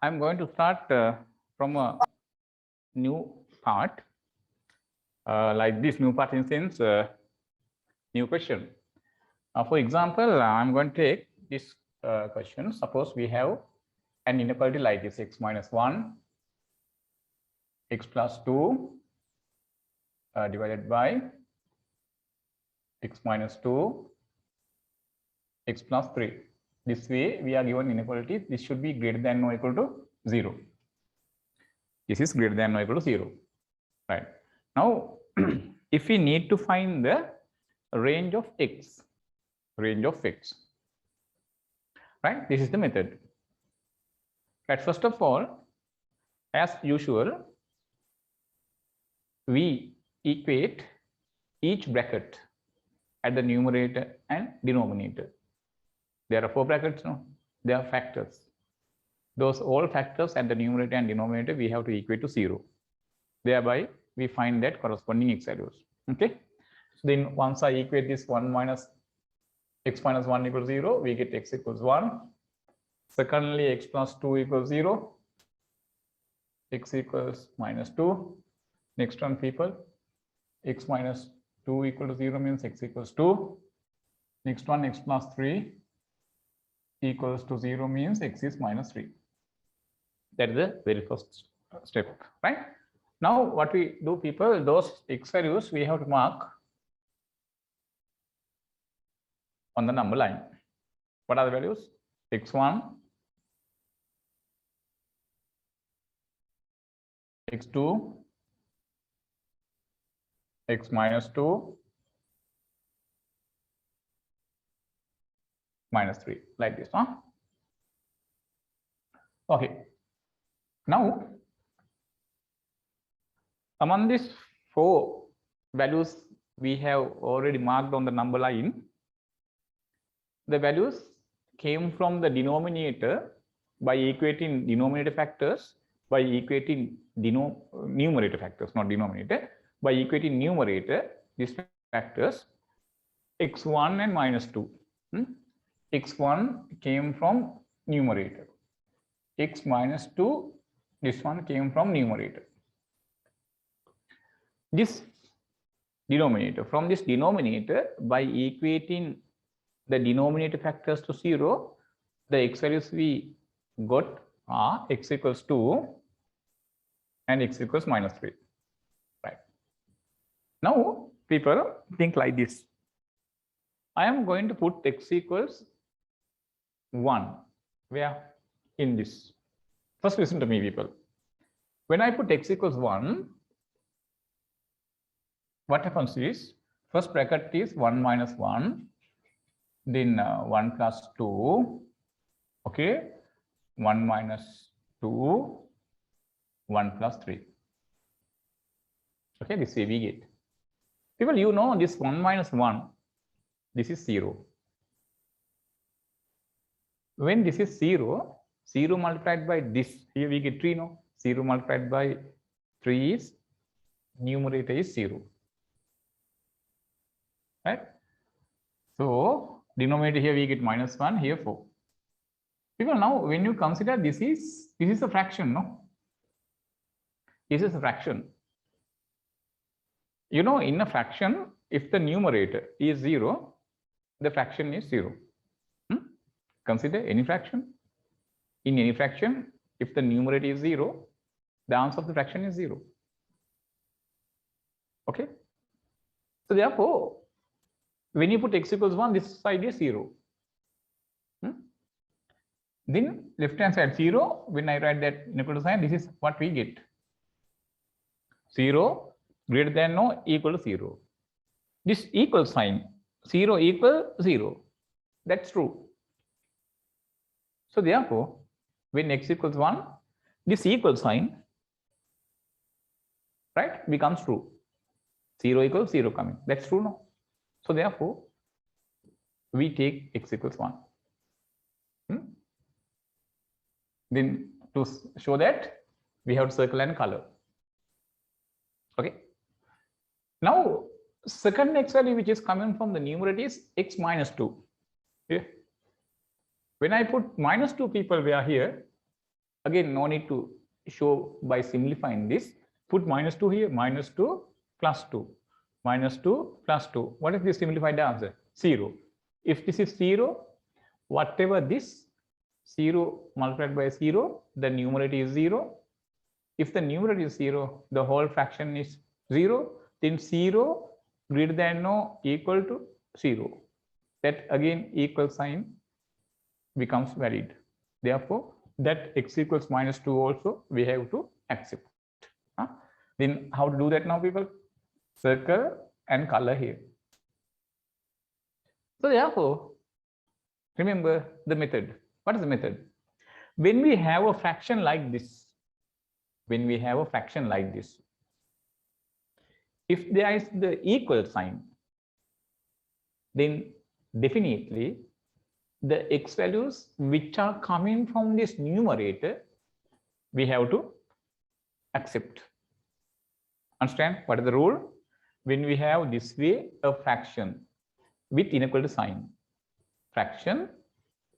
I'm going to start from a new part, like this new part in sense, new question. For example, I'm going to take this question. Suppose we have an inequality like this: x minus 1, x plus 2 divided by x minus 2, x plus 3. This way we are given inequality. This should be greater than or equal to 0. This is greater than or equal to 0. Right. Now, if we need to find the range of x, right? This is the method. Right. First of all, as usual, we equate each bracket at the numerator and denominator. There are 4 brackets, no? They are factors. Those all factors at the numerator and denominator we have to equate to 0. Thereby, we find that corresponding x values. Okay. So then once I equate this 1 minus x minus 1 equals 0, we get x equals 1. Secondly, x plus 2 equals 0. X equals minus 2. Next one, people, x minus 2 equal to 0 means x equals 2. Next one, x plus 3 equals to 0 means x is minus 3. That is the very first step, right? Now, what we do, people, those x values we have to mark on the number line. What are the values? x1, x2, x minus 2, minus 3, like this, huh? Okay. Now, among these 4 values we have already marked on the number line, the values came from the denominator by equating denominator factors, by equating numerator factors, not denominator, by equating numerator, these factors, x1 and minus 2. x1 came from numerator. X minus 2, this one came from numerator. This denominator, from this denominator, by equating the denominator factors to 0, the x values we got are x equals 2 and x equals minus 3. Right. Now, people think like this. I am going to put x equals 1. Where? In this. First, listen to me, people. When I put x equals 1, what happens is, first bracket is 1 minus 1, then 1 plus 2, okay, 1 minus 2, 1 plus 3. Okay, this way we get. People, you know this 1 minus 1, this is 0. When this is 0, 0 multiplied by this, here we get 3, no? 0 multiplied by 3 is, numerator is 0. Right? So, denominator here we get minus 1, here 4. People, now when you consider this is a fraction, no? This is a fraction. You know, in a fraction, if the numerator is 0, the fraction is 0. Consider any fraction. In any fraction, if the numerator is 0, the answer of the fraction is 0. Okay. So therefore, when you put x equals 1, this side is 0. Then left hand side 0. When I write that inequality sign, this is what we get. 0 greater than or equal to 0. This equal sign, 0 equal 0. That's true. So therefore, when x equals 1, this equal sign, right, becomes true. 0 equals 0 coming. That's true, no? So therefore, we take x equals 1. Then to show that, we have to circle and color. Okay. Now, second x value which is coming from the numerator is x minus 2. Here. When I put -2 people were here, again, no need to show by simplifying this. Put -2 here, -2 plus 2, -2 plus 2. What is the simplified answer? 0. If this is 0, whatever this 0 multiplied by 0, the numerator is 0. If the numerator is 0, the whole fraction is 0, then 0 greater than or equal to 0. That again equal sign becomes valid. Therefore, that x equals -2 also we have to accept. Then how to do that now, people? Circle and color here. So therefore, remember the method. What is the method? When we have a fraction like this, if there is the equal sign, then definitely the x values which are coming from this numerator, we have to accept. Understand what is the rule? When we have this way a fraction with inequality sign, fraction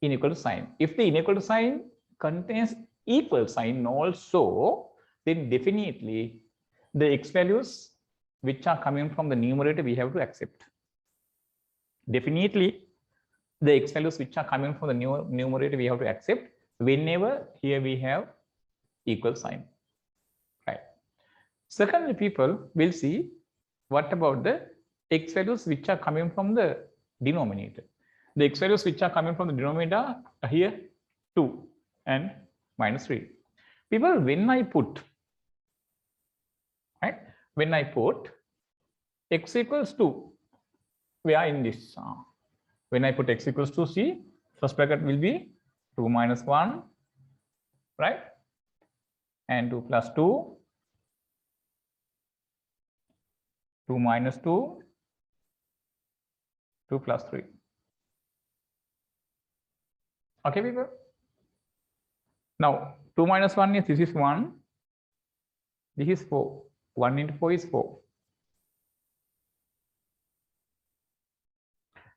inequality sign. If the inequality sign contains equal sign also, then definitely the x values which are coming from the numerator we have to accept. Definitely the x values which are coming from the numerator we have to accept whenever here we have equal sign. Right. Secondly, people will see what about the x values which are coming from the denominator. The x values which are coming from the denominator are here 2 and -3. People, when I put, right, when I put x equals 2, we are in this. When I put x equals to c, first bracket will be 2 minus 1, right? And 2 plus 2, 2 minus 2, 2 plus 3. Okay, people? Now, 2 minus 1 is, this is 1, this is 4. 1 into 4 is 4.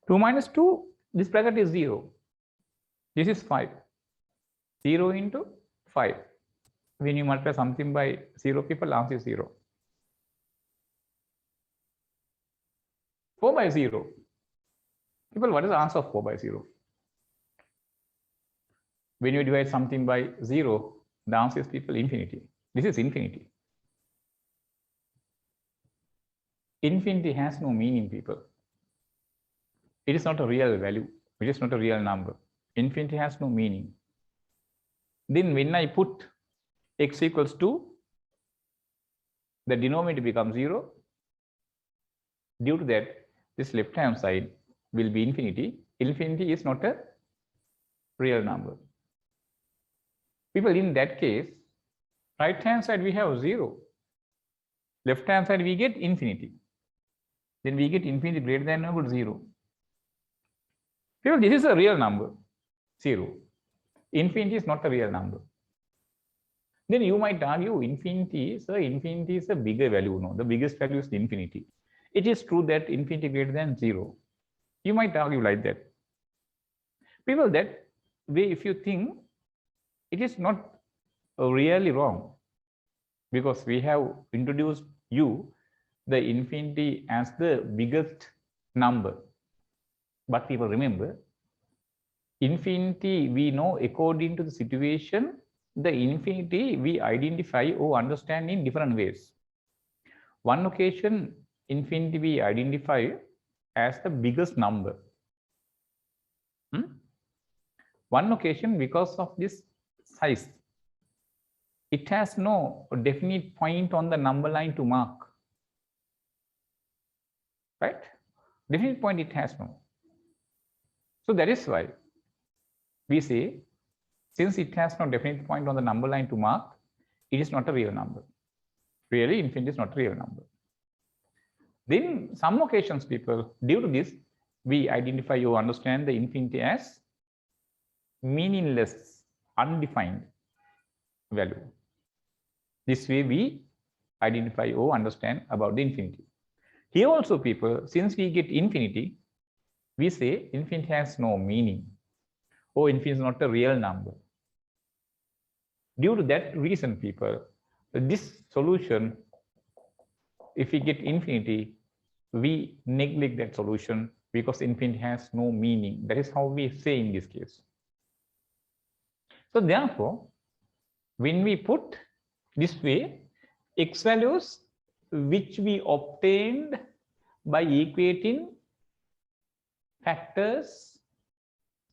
2 minus 2, this bracket is 0. This is 5. 0 into 5. When you multiply something by 0, people, answer is 0. 4 by 0. People, what is the answer of 4 by 0? When you divide something by 0, the answer is, people, infinity. This is infinity. Infinity has no meaning, people. It is not a real value. It is not a real number. Infinity has no meaning. Then when I put x equals 2, the denominator becomes 0. Due to that, this left-hand side will be infinity. Infinity is not a real number. People, in that case, right-hand side we have 0. Left-hand side we get infinity. Then we get infinity greater than or equal to 0. People, this is a real number, 0. Infinity is not a real number. Then you might argue infinity is a bigger value. No, the biggest value is infinity. It is true that infinity greater than 0. You might argue like that. People, that way, if you think, it is not really wrong, because we have introduced you the infinity as the biggest number. But people, remember, infinity we know according to the situation, the infinity we identify or understand in different ways. One occasion, infinity we identify as the biggest number. One occasion, because of this size, it has no definite point on the number line to mark. Right? Definite point it has no. So that is why we say, since it has no definite point on the number line to mark, it is not a real number. Really, infinity is not a real number. Then some occasions, people, due to this, we identify or understand the infinity as meaningless, undefined value. This way we identify or understand about the infinity. Here also, people, since we get infinity, we say infinity has no meaning. Oh, infinity is not a real number. Due to that reason, people, this solution, if we get infinity, we neglect that solution because infinity has no meaning. That is how we say in this case. So therefore, when we put this way, x values which we obtained by equating factors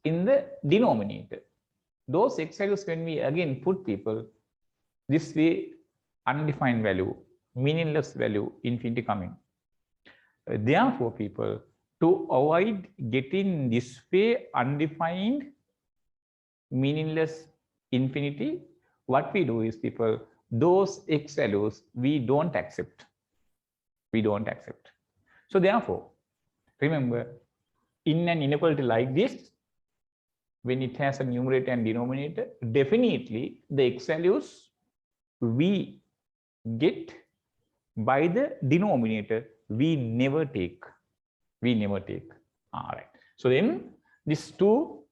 in the denominator, those x values, when we again put people this way, undefined value, meaningless value, infinity coming. Therefore, people, to avoid getting this way undefined, meaningless infinity, what we do is, people, those x values we don't accept. We don't accept. So therefore, remember, in an inequality like this, when it has a numerator and denominator, definitely the x values we get by the denominator we never take. We never take. All right. So then this 2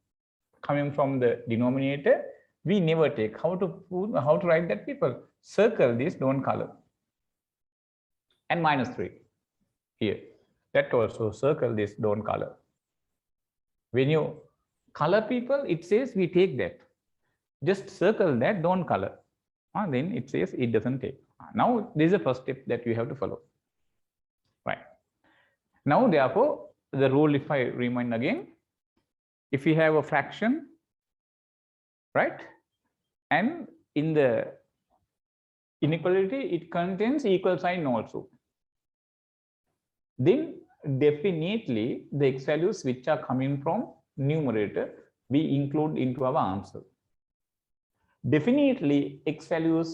coming from the denominator we never take. How to write that, people? Circle this, don't color. And -3 here. That also circle this, don't color. When you color, people, it says we take that. Just circle that, don't color. Then it says it doesn't take. Now this is the first step that you have to follow. Right. Now therefore, the rule, if I remind again, if we have a fraction, right, and in the inequality it contains equal sign also, then definitely the x values which are coming from numerator we include into our answer. Definitely x values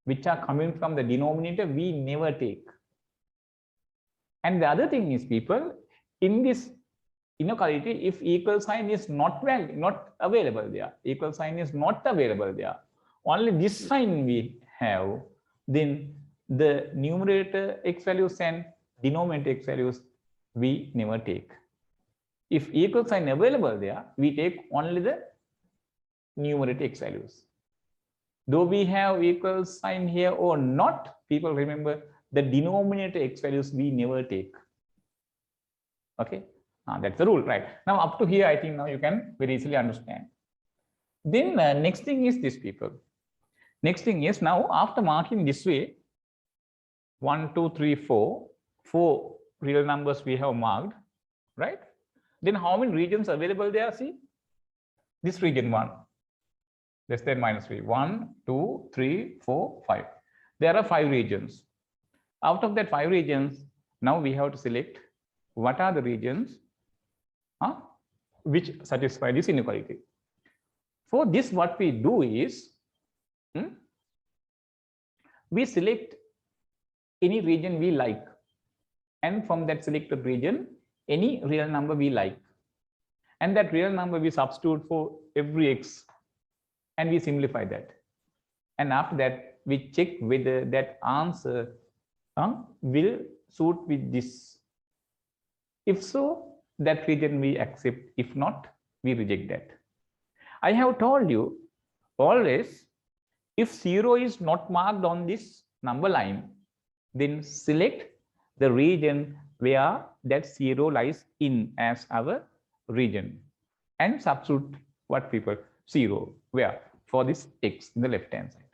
which are coming from the denominator we never take. And the other thing is, people, in this inequality, if equal sign is not available there, equal sign is not available there, only this sign we have, then the numerator x values and denominator x values we never take. If equal sign available there, we take only the numerator x values. Though we have equal sign here or not, people, remember, the denominator x values we never take. Okay, that's the rule, right? Now up to here, I think now you can very easily understand. Then next thing is this, people. Next thing is, now after marking this way, 1, 2, 3, 4 real numbers we have marked, right? Then how many regions available there? See, this region 1, less than -3, 1, 2, 3, 4, 5. There are 5 regions. Out of that 5 regions, now we have to select what are the regions which satisfy this inequality. For this, what we do is, we select any region we like, and from that selected region, any real number we like, and that real number we substitute for every x, and we simplify that. And after that, we check whether that answer will suit with this. If so, that region we accept. If not, we reject that. I have told you always, if 0 is not marked on this number line, then select the region where that 0 lies in as our region, and substitute what, people? 0 where? For this x in the left hand side.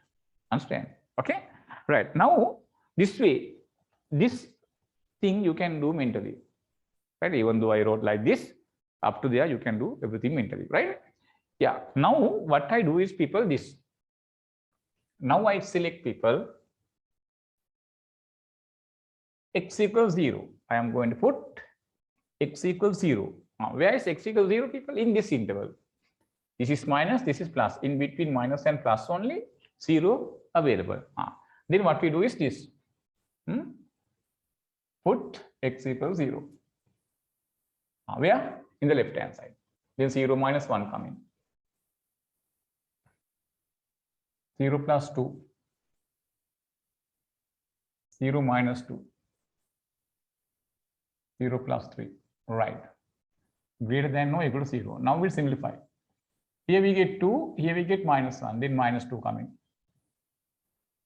Understand? Okay, right. Now this way, this thing you can do mentally, right? Even though I wrote like this, up to there you can do everything mentally, right? Yeah. Now what I do is, people, this. Now I select, people, x equals 0. I am going to put x equals 0. Where is x equals 0, people? In this interval. This is minus, this is plus. In between minus and plus only 0 available. Then what we do is this. Put x equals 0. Where? In the left hand side. Then 0 minus 1 coming. 0 plus 2. 0 minus 2. 0 plus 3. Right. greater than or equal to 0. Now we'll simplify. Here we get 2, here we get -1, then -2 coming.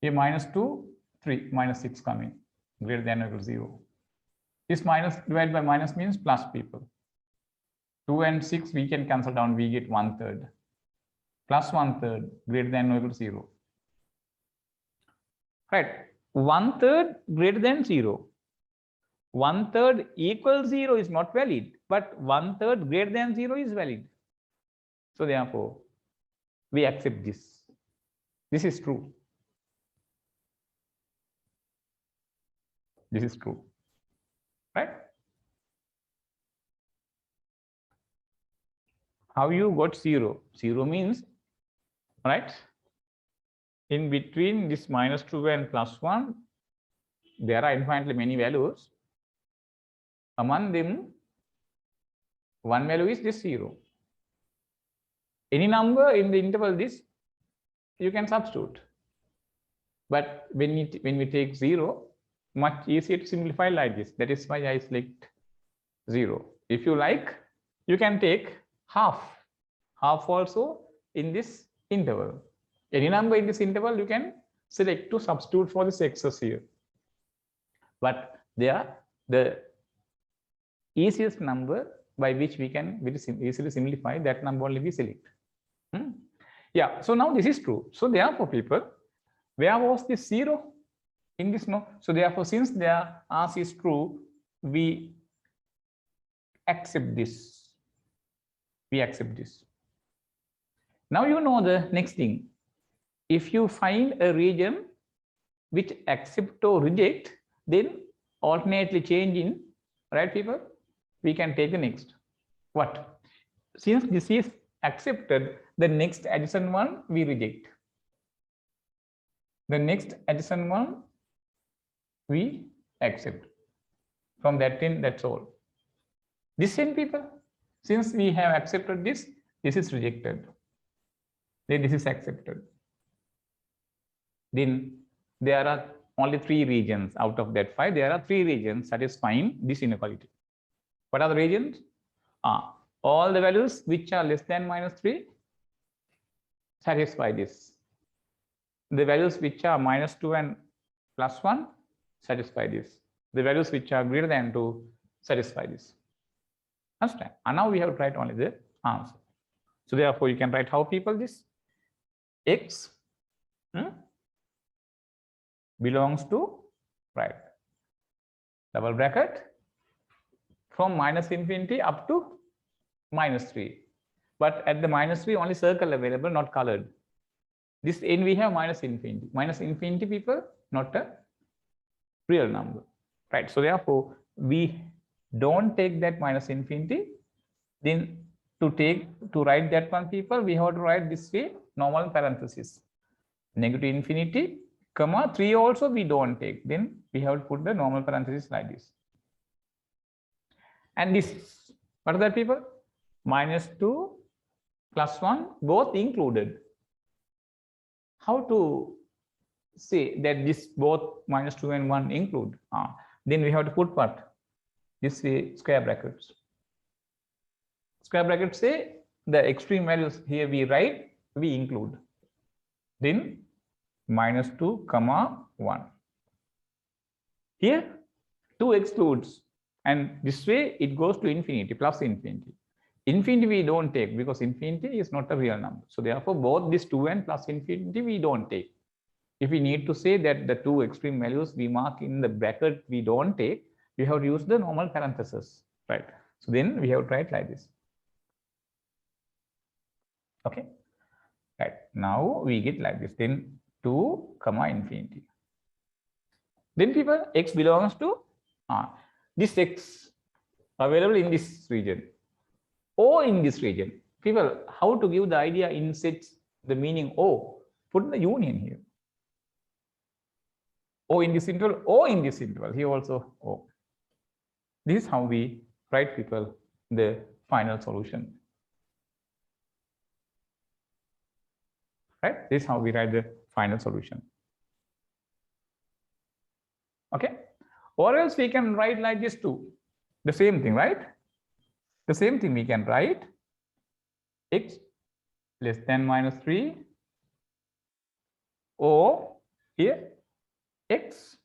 Here -2, 3, -6 coming, greater than or equal to 0. This minus divided by minus means plus, people. 2 and 6 we can cancel down, we get 1/3. Plus 1/3 greater than or equal to 0. Right, 1/3 greater than 0. 1/3 equals 0 is not valid, but 1/3 greater than 0 is valid. So therefore, we accept this. This is true. This is true. Right? How you got 0? 0 means, right? In between this -2 and +1, there are infinitely many values. Among them, one value is this 0. Any number in the interval this, you can substitute. But when we take 0, much easier to simplify like this. That is why I select 0. If you like, you can take half also in this interval. Any number in this interval you can select to substitute for this excess here. But the easiest number by which we can very easily simplify, that number only we select. Yeah, so now this is true. So therefore, people, where was this 0 in this? No. So therefore, since their ask is true, we accept this. We accept this. Now you know the next thing. If you find a region which accept or reject, then alternately change in, right, people? We can take the next. What? Since this is accepted, the next adjacent one we reject. The next adjacent one we accept. From that end, that's all. This end, people, since we have accepted this, this is rejected. Then this is accepted. Then there are only 3 regions out of that 5. There are 3 regions satisfying this inequality. What are the regions? All the values which are less than -3 satisfy this. The values which are -2 and +1 satisfy this. The values which are greater than 2 satisfy this. Understand? And now we have to write only the answer. So therefore, you can write how, people, this x belongs to, right, double bracket, from -infinity up to -3. But at the -3, only circle available, not colored. This n we have -infinity. -infinity, people, not a real number, right? So therefore, we don't take that -infinity. Then to write that one, people, we have to write this way, normal parenthesis, -infinity, comma 3 also we don't take. Then we have to put the normal parenthesis like this. And this, what are that, people? -2 +1, both included. How to say that this both -2 and 1 include? Then we have to put what? This way, square brackets. Square brackets say the extreme values here we write, we include. Then -2, comma 1. Here 2 excludes, and this way it goes to infinity, plus infinity. Infinity we don't take because infinity is not a real number. So therefore, both this 2 and plus infinity we don't take. If we need to say that the 2 extreme values we mark in the bracket we don't take, we have to use the normal parenthesis, right? So then we have to write like this. Okay, right, now we get like this. Then 2, comma infinity. Then, people, x belongs to this x available in this region or in this region. People, how to give the idea in sets the meaning O? Put the union here. O in this interval, O in this interval, here also O. This is how we write, people, the final solution. Right? This is how we write the final solution. Okay? Or else we can write like this too. The same thing, right? The same thing we can write x less than minus 3, or here x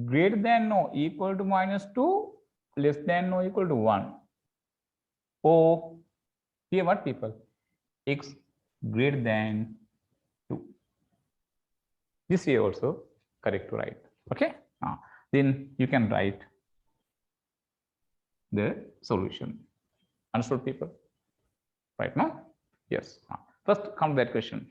greater than or equal to minus 2, less than or equal to 1, or here what people, x greater than 2. This way also correct to write. Okay, then you can write the solution. Understood, people? Right now? Yes. First come to that question.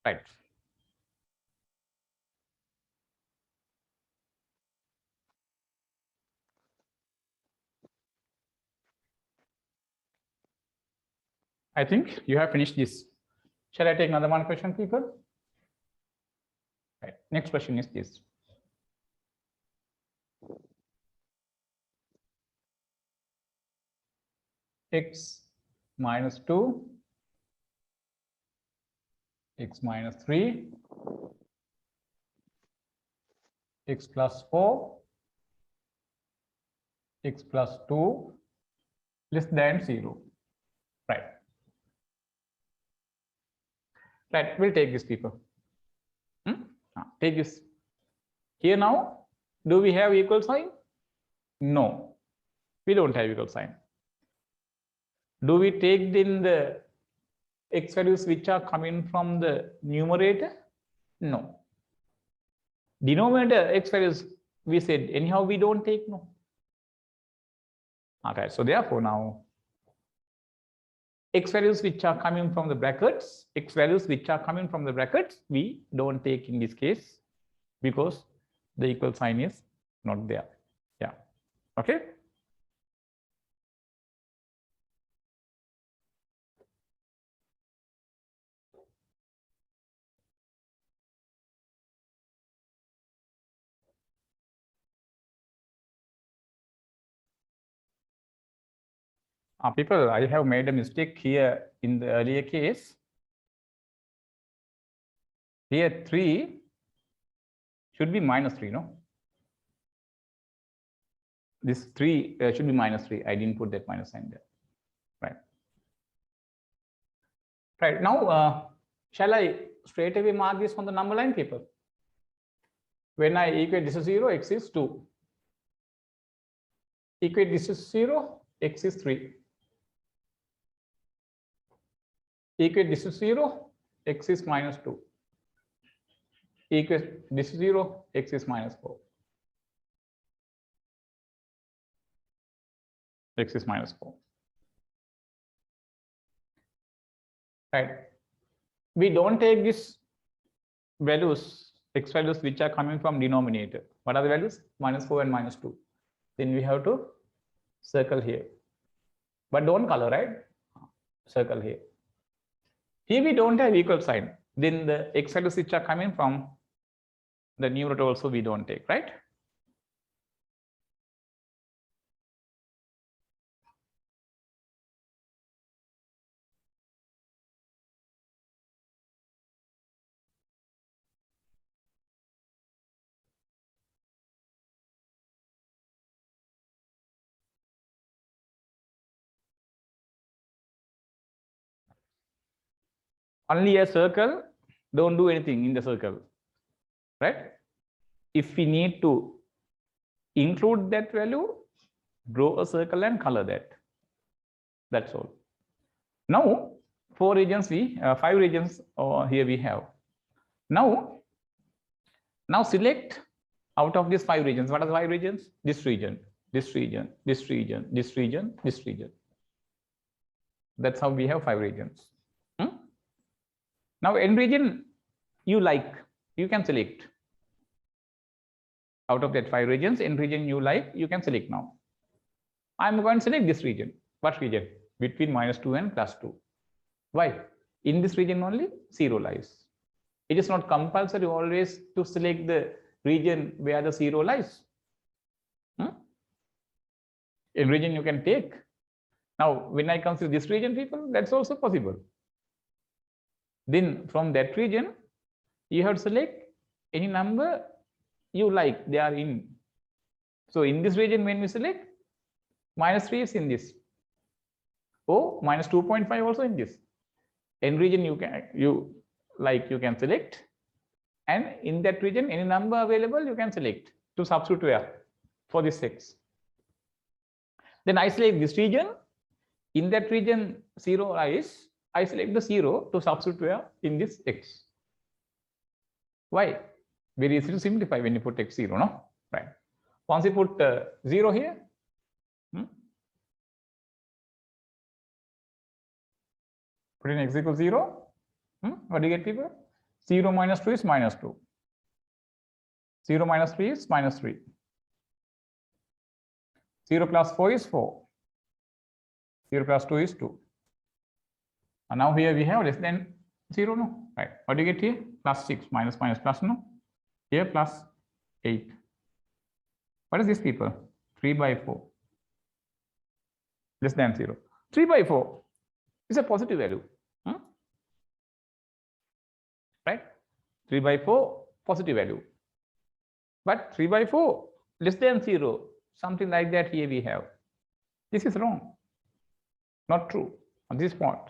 Right. I think you have finished this. Shall I take another one question, people? Right. Next question is this. X minus 2, x minus 3, x plus 4, x plus 2, less than 0. Right. Right. We'll take this, people. Take this. Here now, do we have equal sign? No, we don't have equal sign. Do we take in the x values which are coming from the numerator? No. Denominator x values, we said anyhow we don't take, no. Okay, so therefore now x values which are coming from the brackets, we don't take in this case because the equal sign is not there. Yeah. Okay. People, I have made a mistake here in the earlier case. Here 3 should be minus 3, no? This 3 should be minus 3. I didn't put that minus sign there. Right. Right. Now, shall I straight away mark this on the number line, people? When I equate this is 0, x is 2. Equate this is 0, x is 3. Equate this is 0, x is minus 2. Equate this is 0, x is minus 4. X is minus 4. Right. We don't take this values, x values which are coming from denominator. What are the values? Minus 4 and minus 2. Then we have to circle here. But don't color, right? Circle here. Here we don't have equal sign. Then the x values which are coming from the numerator also we don't take, right? Only a circle, don't do anything in the circle, right? If we need to include that value, draw a circle and color that. That's all. Now, 5 regions here we have. Now select out of these 5 regions. What are the 5 regions? This region, this region, this region, this region, this region. That's how we have 5 regions. Now, n region you like, you can select. Out of that 5 regions, n region you like, you can select now. I'm going to select this region. What region? Between -2 and +2. Why? In this region only 0 lies. It is not compulsory always to select the region where the 0 lies. In region you can take. Now, when I consider this region, people, that's also possible. Then from that region, you have to select any number you like, they are in. So in this region, when we select, -3 is in this. Oh, -2.5 also in this. In region you can select, and in that region, any number available you can select to substitute where for this x. Then I select this region. In that region 0 lies, I select the 0 to substitute where in this x. Why? Very easy to simplify when you put x 0, no? Right. Once you put 0 here, put in x equals 0. What do you get, people? 0 minus 2 is -2. 0 minus 3 is -3. 0 plus 4 is 4. 0 plus 2 is 2. And now here we have less than 0, no? Right. What do you get here? +6, minus, plus, no? Here +8. What is this, people? 3/4. Less than 0. 3/4 is a positive value. Right? 3/4 positive value. But 3/4 less than 0, something like that here we have. This is wrong. Not true on this point.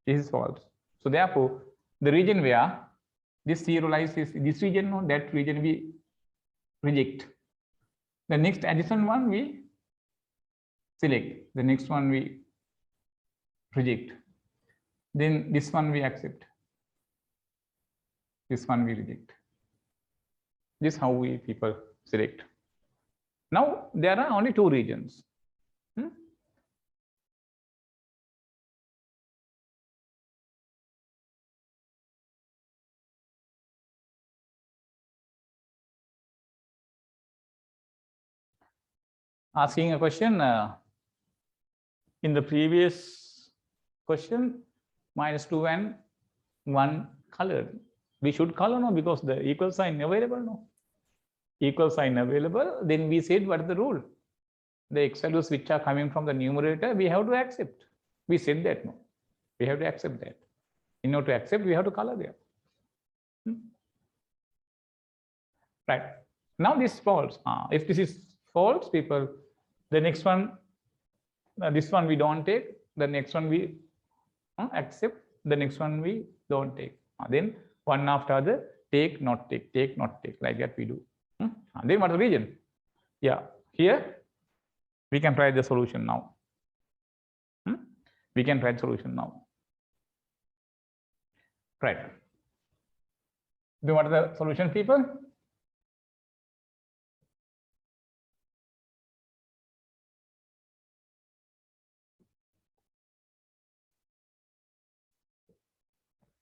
This is false. So therefore, the region where this 0 lies is this region, no, that region we reject. The next additional one we select. The next one we reject. Then this one we accept. This one we reject. This is how we people select. Now there are only 2 regions. Asking a question in the previous question, -2 and 1 colored. We should color, no, because the equal sign available, no. Equal sign available, then we said what is the rule? The x values which are coming from the numerator, we have to accept. We said that, no. We have to accept that. In order to accept, we have to color there. Right. Now this false. If this is false, people, the next one, this one we don't take. The next one we accept. The next one we don't take. Then one after other, take, not take, take, not take. Like that we do. Then what is the region? Yeah, here we can try the solution now. We can try the solution now. Right. Then what is the solution, people?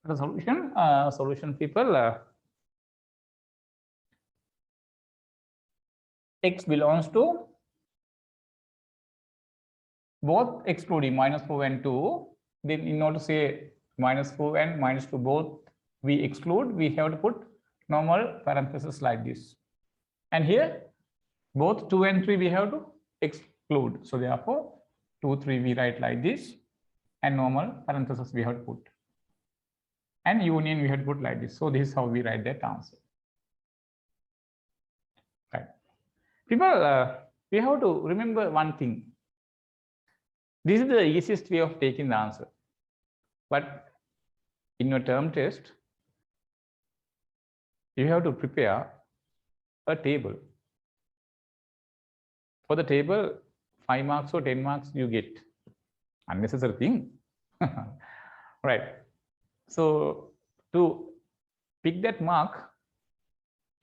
The solution, people, x belongs to both excluding -4 and 2. Then in order to say -4 and -2 both we exclude, we have to put normal parenthesis like this. And here both 2 and 3 we have to exclude. So therefore 2, 3 we write like this, and normal parenthesis we have to put. And union we have to put like this. So this is how we write that answer. Right. People, we have to remember one thing. This is the easiest way of taking the answer. But in your term test, you have to prepare a table. For the table, 5 marks or 10 marks you get. Unnecessary thing. Right. So to pick that mark,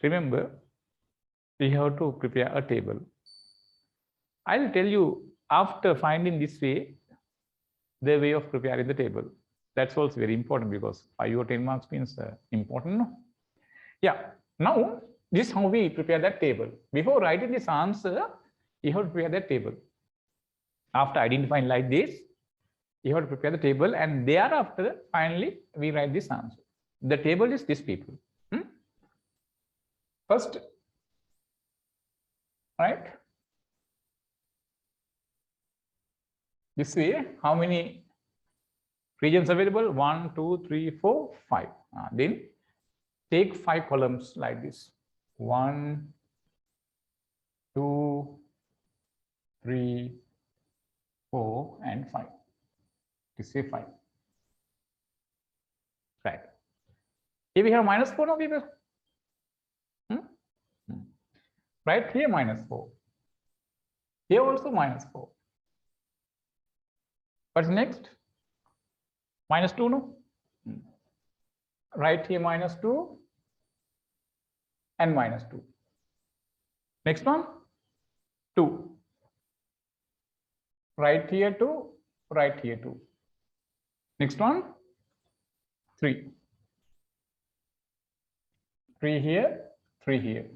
remember, we have to prepare a table. I'll tell you after finding this way, the way of preparing the table. That's also very important because 5 or 10 marks means important. No? Yeah. Now This is how we prepare that table. Before writing this answer, you have to prepare that table. After identifying like this, you have to prepare the table, and thereafter, finally, we write this answer. The table is these people. First, right? This way, how many regions available? 1, 2, 3, 4, 5. Then take 5 columns like this. 1, 2, 3, 4, and 5. This is 5. Right. Here we have minus 4 now, people. Right here minus 4. Here also minus 4. What's next? Minus 2, no? Right here minus 2 and minus 2. Next one, 2. Right here 2, right here 2. Next one, 3. 3 here, 3 here.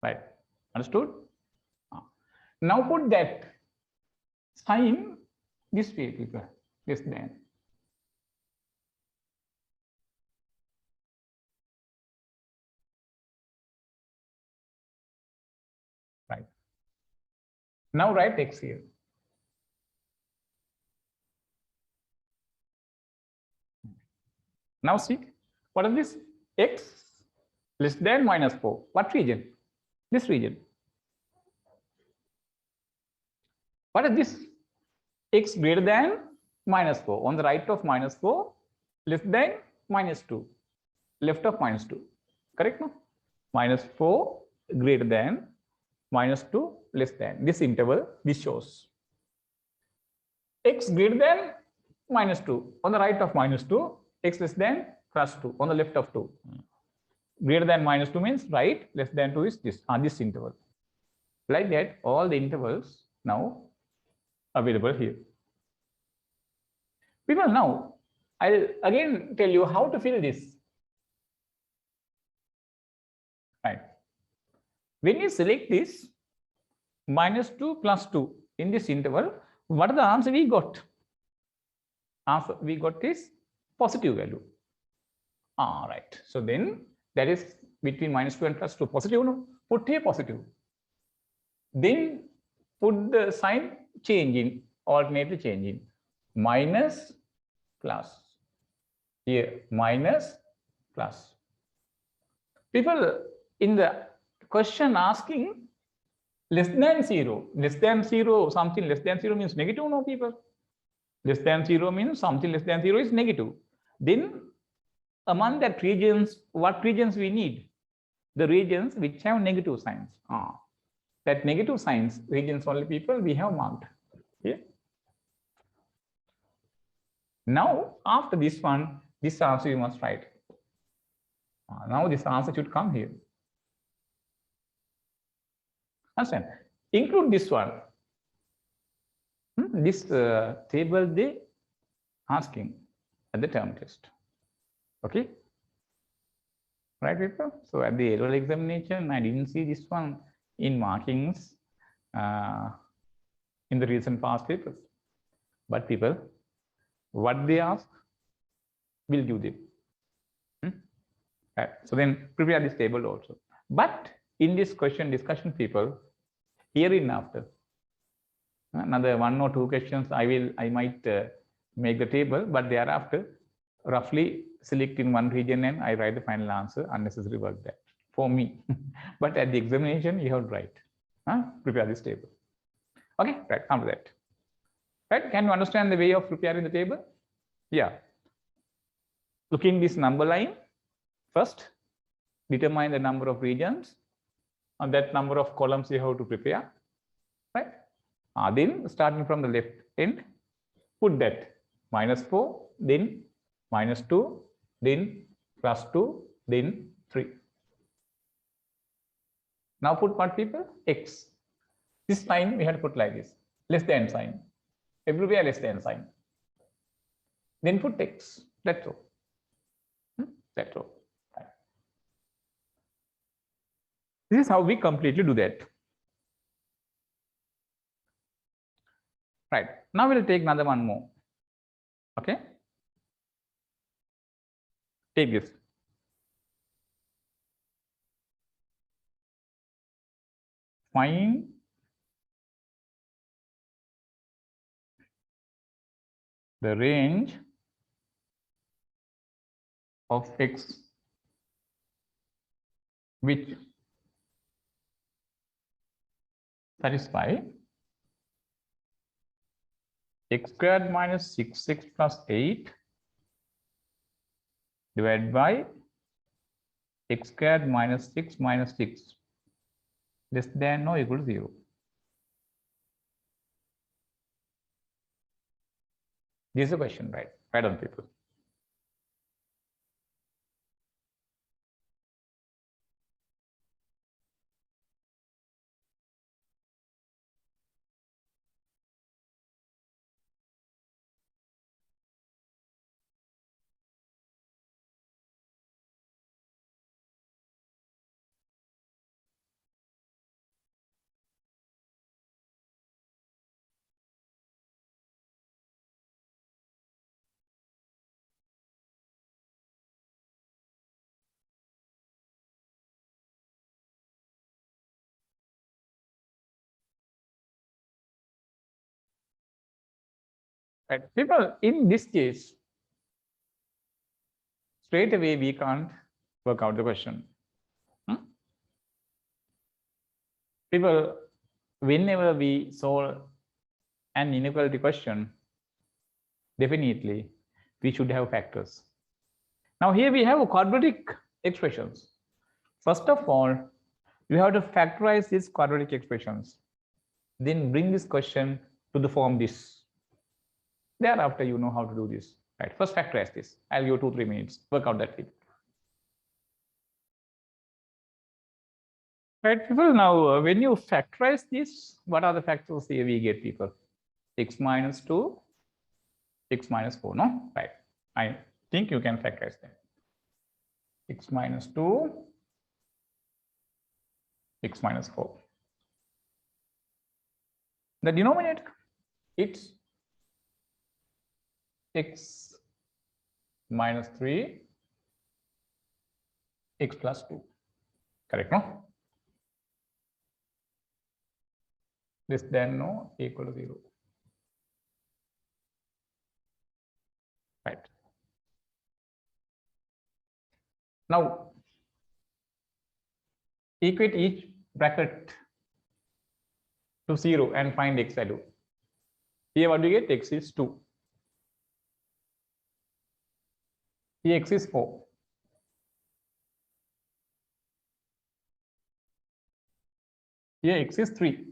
Right. Understood? Now put that sign this way, people. This then. Right. Now write x here. Now see, what is this? X less than minus 4. What region? This region. What is this? X greater than minus 4. On the right of minus 4, less than minus 2. Left of minus 2. Correct? No? Minus 4 greater than minus 2 less than. This interval, this shows. X greater than minus 2. On the right of minus 2, x less than plus 2. On the left of 2. Greater than minus 2 means right, less than 2 is this, this interval. Like that, all the intervals now available here. People, now I'll again tell you how to fill this. Right. When you select this minus 2 plus 2 in this interval, what is the answer we got? Answer we got is positive value. Right. So then that is between minus 2 and plus 2. Positive, no? Put here positive. Then put the sign change in, alternately change in. Minus plus. Here minus plus. People in the question asking less than 0. Less than 0, something less than 0 means negative, no, people? Less than 0 means something less than 0 is negative. Then among that regions, what regions we need? The regions which have negative signs. That negative signs regions only, people, we have marked. Yeah. Now after this one, this answer you must write. Now this answer should come here. Understand? Include this one. This table they asking at the term test. Okay. Right, people? So at the oral examination, I didn't see this one in markings in the recent past papers. But people, what they ask, will give them. Right. So then prepare this table also. But in this question discussion, people, hereinafter, another 1 or 2 questions I might make the table, but thereafter roughly select in one region and I write the final answer. Unnecessary work that for me. But at the examination you have to write. Prepare this table. Okay, right, come to that. Right, can you understand the way of preparing the table? Yeah. Looking this number line, first determine the number of regions and that number of columns you have to prepare. Right. Then starting from the left end, put that minus 4, then minus 2, then plus 2, then 3. Now put what, people? X. This sign we have to put like this, less than sign. Everywhere less than sign. Then put X. That's all. That's all. Right. This is how we completely do that. Right. Now we'll take another one more. Okay. Take this. Find the range of x which satisfy x squared minus 6x plus 8 divided by x squared minus 6 minus 6 less than or equal to 0. This is the question, right? Right on, people. Right. People, in this case, straight away we can't work out the question. People, whenever we solve an inequality question, definitely we should have factors. Now here we have quadratic expressions. First of all, you have to factorize these quadratic expressions. Then bring this question to the form this. Thereafter, you know how to do this. Right. First factorize this. I'll give 2-3 minutes. Work out that thing. Right, people. Now, when you factorize this, what are the factors here we get, people? X minus 2, x minus 4, no? Right. I think you can factorize that. X minus 2, x minus 4. The denominator, it's x minus 3, x plus 2. Correct, no? Less than no equal to 0. Right. Now, equate each bracket to 0 and find x value. Here what do you get? X is 2. Here x is 4. Here x is 3.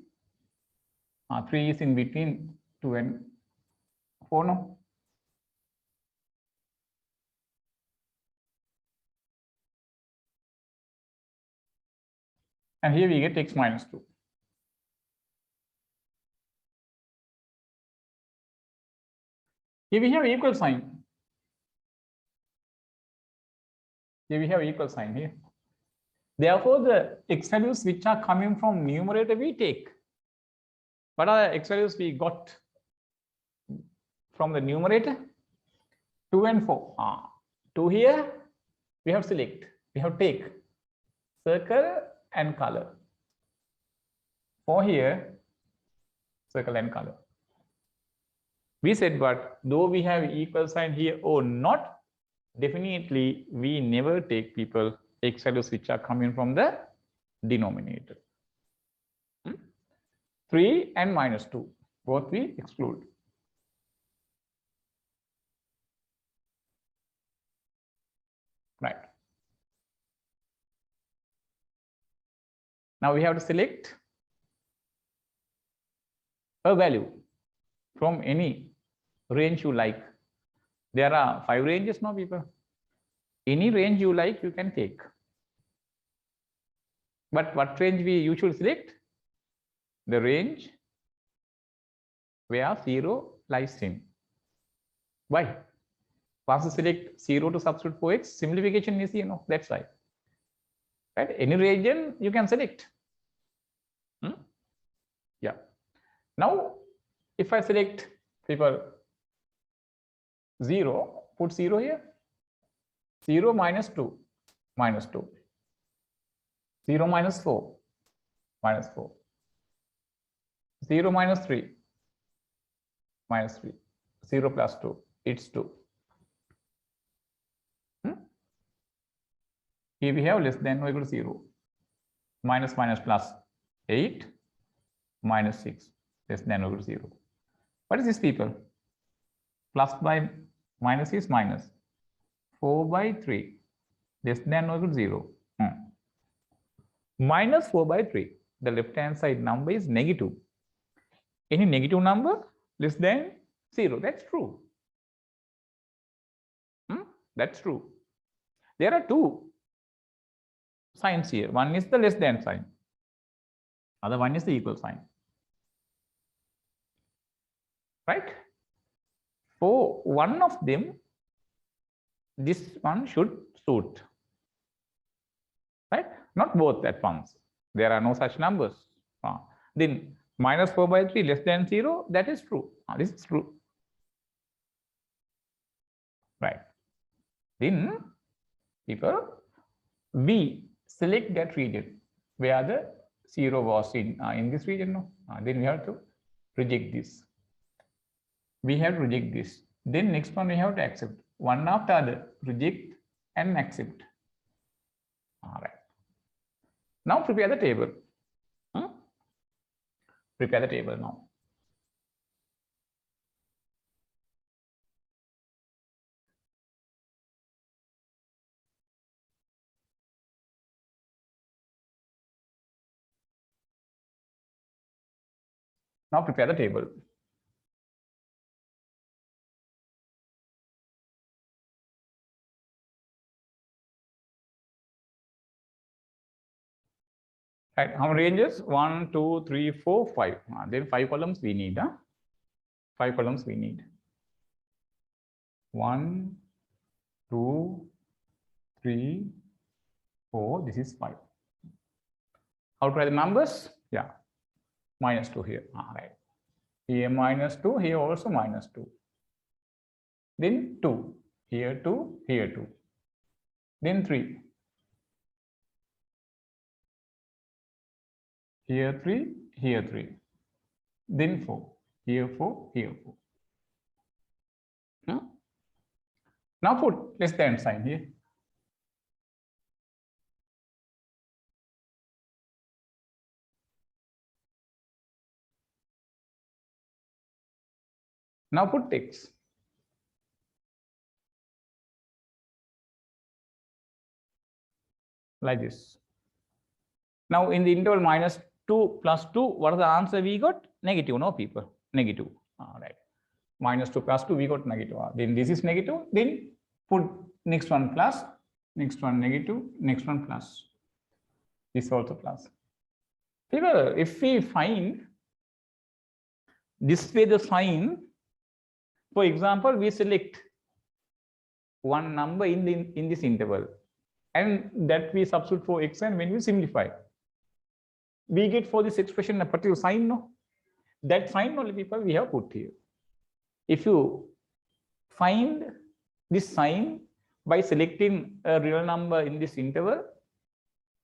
3 is in between 2 and 4 now. And here we get x minus 2. Here we have equal sign. Here we have equal sign here. Therefore, the x values which are coming from numerator we take. What are the x values we got from the numerator? 2 and 4. 2 here, we have select. We have take circle and color. 4 here, circle and color. We said, but though we have equal sign here or not, definitely we never take people x values which are coming from the denominator. 3 and minus 2, both we exclude. Right. Now we have to select a value from any range you like. There are 5 ranges now, people. Any range you like, you can take. But what range we usually select? The range where 0 lies in. Why? Once you select 0 to substitute for x, simplification is, that's why. Right? Any region you can select. Yeah. Now, if I select people 0, put 0 here. 0 minus 2, minus 2. 0 minus 4, minus 4. 0 minus 3, minus 3. 0 plus 2, it's 2. Here we have less than or equal to 0. Minus minus plus 8, minus 6, less than or equal to 0. What is this, people? Plus by minus is minus. 4 by 3, less than or equal to 0. Minus 4 by 3. The left hand side number is negative. Any negative number less than 0. That's true. That's true. There are two signs here. One is the less than sign. Other one is the equal sign. Right? For one of them, this one should suit. Right? Not both at once. There are no such numbers. Then minus 4 by 3 less than 0, that is true. This is true. Right. Then people, we select that region where the 0 was in this region. No? Then we have to reject this. We have to reject this. Then next one we have to accept. One after other, reject and accept. All right. Now prepare the table. Prepare the table now. Now prepare the table. Right, how many ranges? 1, 2, 3, 4, 5. Then 5 columns we need. 5 columns we need. 1, 2, 3, 4. This is 5. How to write the numbers? Yeah, minus 2 here. Right. Here minus 2, here also minus 2. Then 2, here 2, here 2. Then 3. Here 3, here 3. Then 4, here 4, here 4. Now put less than sign here. Now put x. Like this. Now in the interval minus 2 plus 2, what is the answer we got? Negative, no people? Negative. All right. Minus 2 plus 2, we got negative. Then this is negative. Then put next one plus, next one negative, next one plus. This also plus. People, if we find this way the sign, for example, we select one number in this interval, and that we substitute for x, and when we simplify, we get for this expression a particular sign. No, that sign only people we have put here. If you find this sign by selecting a real number in this interval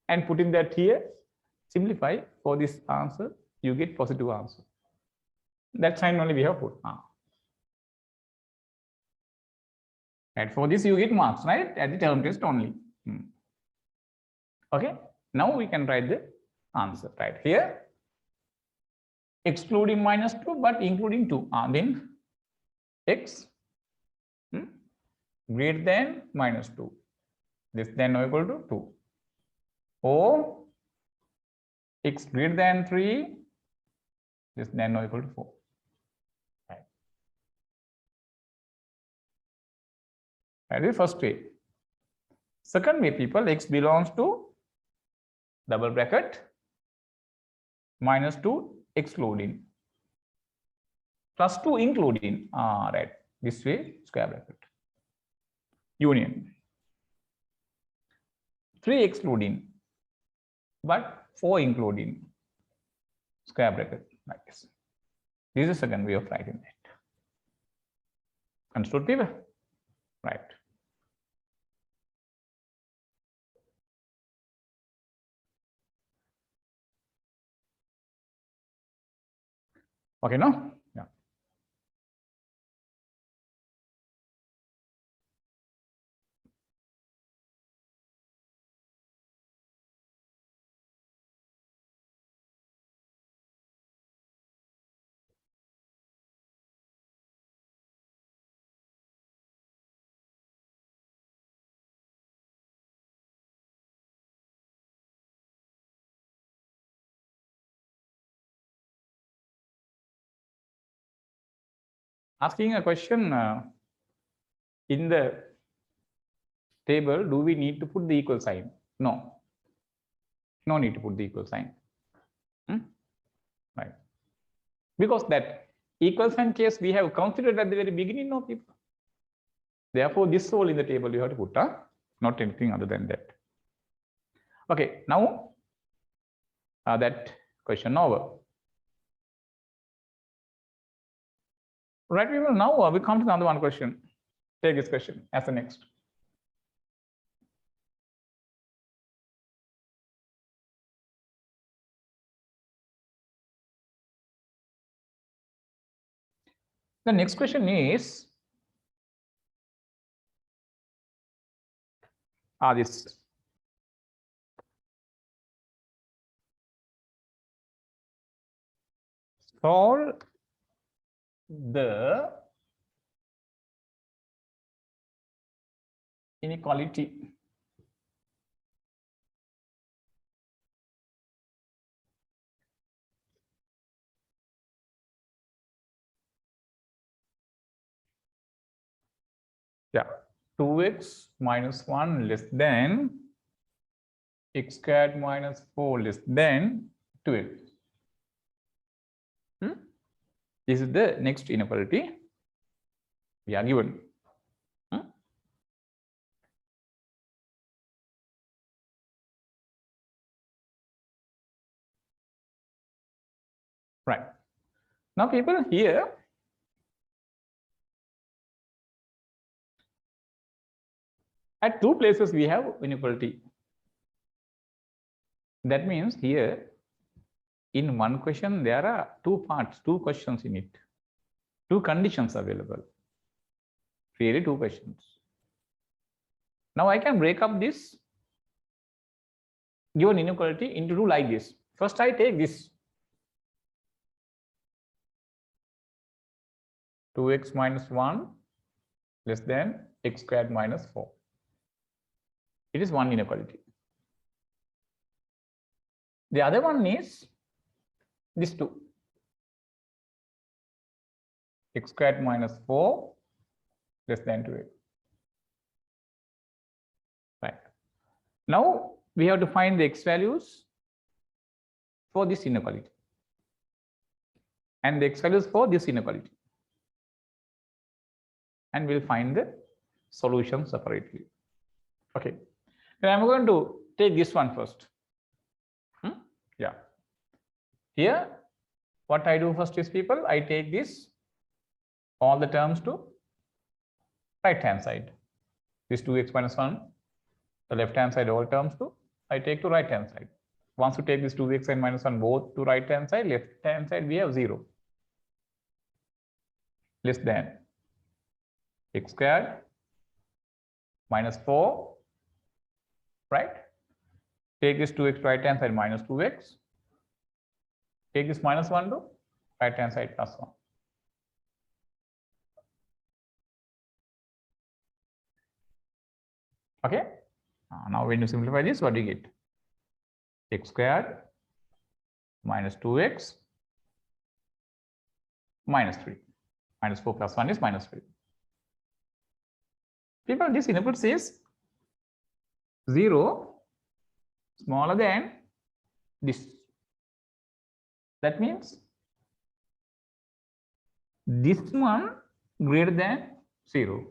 and putting that here, simplify for this answer, you get positive answer. That sign only we have put. And for this you get marks, right? At the term test only. Okay. Now we can write the answer right here. Excluding minus 2, but including 2. Then x greater than minus 2. Less than or equal to 2. Or x greater than 3. Less than or equal to 4. Right. That is the first way. Second way, people, x belongs to double bracket minus 2 excluding plus 2 including. Right. This way, square bracket. Union. 3 excluding but 4 including square bracket like this. This is the second way of writing it. Understood, people? Right. Okay, no? Yeah. Asking a question in the table, do we need to put the equal sign? No. No need to put the equal sign. Right. Because that equal sign case we have considered at the very beginning of people. Therefore, this all in the table you have to put, not anything other than that. Okay, now that question over. Right, people, now we come to another one question. Take this question as the next. The next question is, this. Solve the inequality. Yeah, 2x minus 1 less than x squared minus 4 less than 2x. This is the next inequality we are given. Right. Now, people, here at 2 places we have inequality. That means here in one question there are 2 parts, 2 questions in it, 2 conditions available. Really 2 questions. Now I can break up this given inequality into 2 like this. First I take this 2x minus 1 less than x squared minus 4. It is one inequality. The other one is this 2. X squared minus 4 less than 2x. Right. Now we have to find the x values for this inequality and the x values for this inequality. And we'll find the solution separately. Okay. Then I'm going to take this one first. Yeah. Here, what I do first is, people, I take this, all the terms to right hand side. This 2x minus 1, the left hand side, all terms to, I take to right hand side. Once you take this 2x and minus 1 both to right hand side, left hand side, we have 0. Less than x squared minus 4, right? Take this 2x to right hand side minus 2x. Take this minus 1 to right hand side plus 1. Okay. Now when you simplify this, what do you get? X squared minus 2x minus 3. Minus 4 plus 1 is minus 3. People, this input says 0 smaller than this. That means this one greater than 0.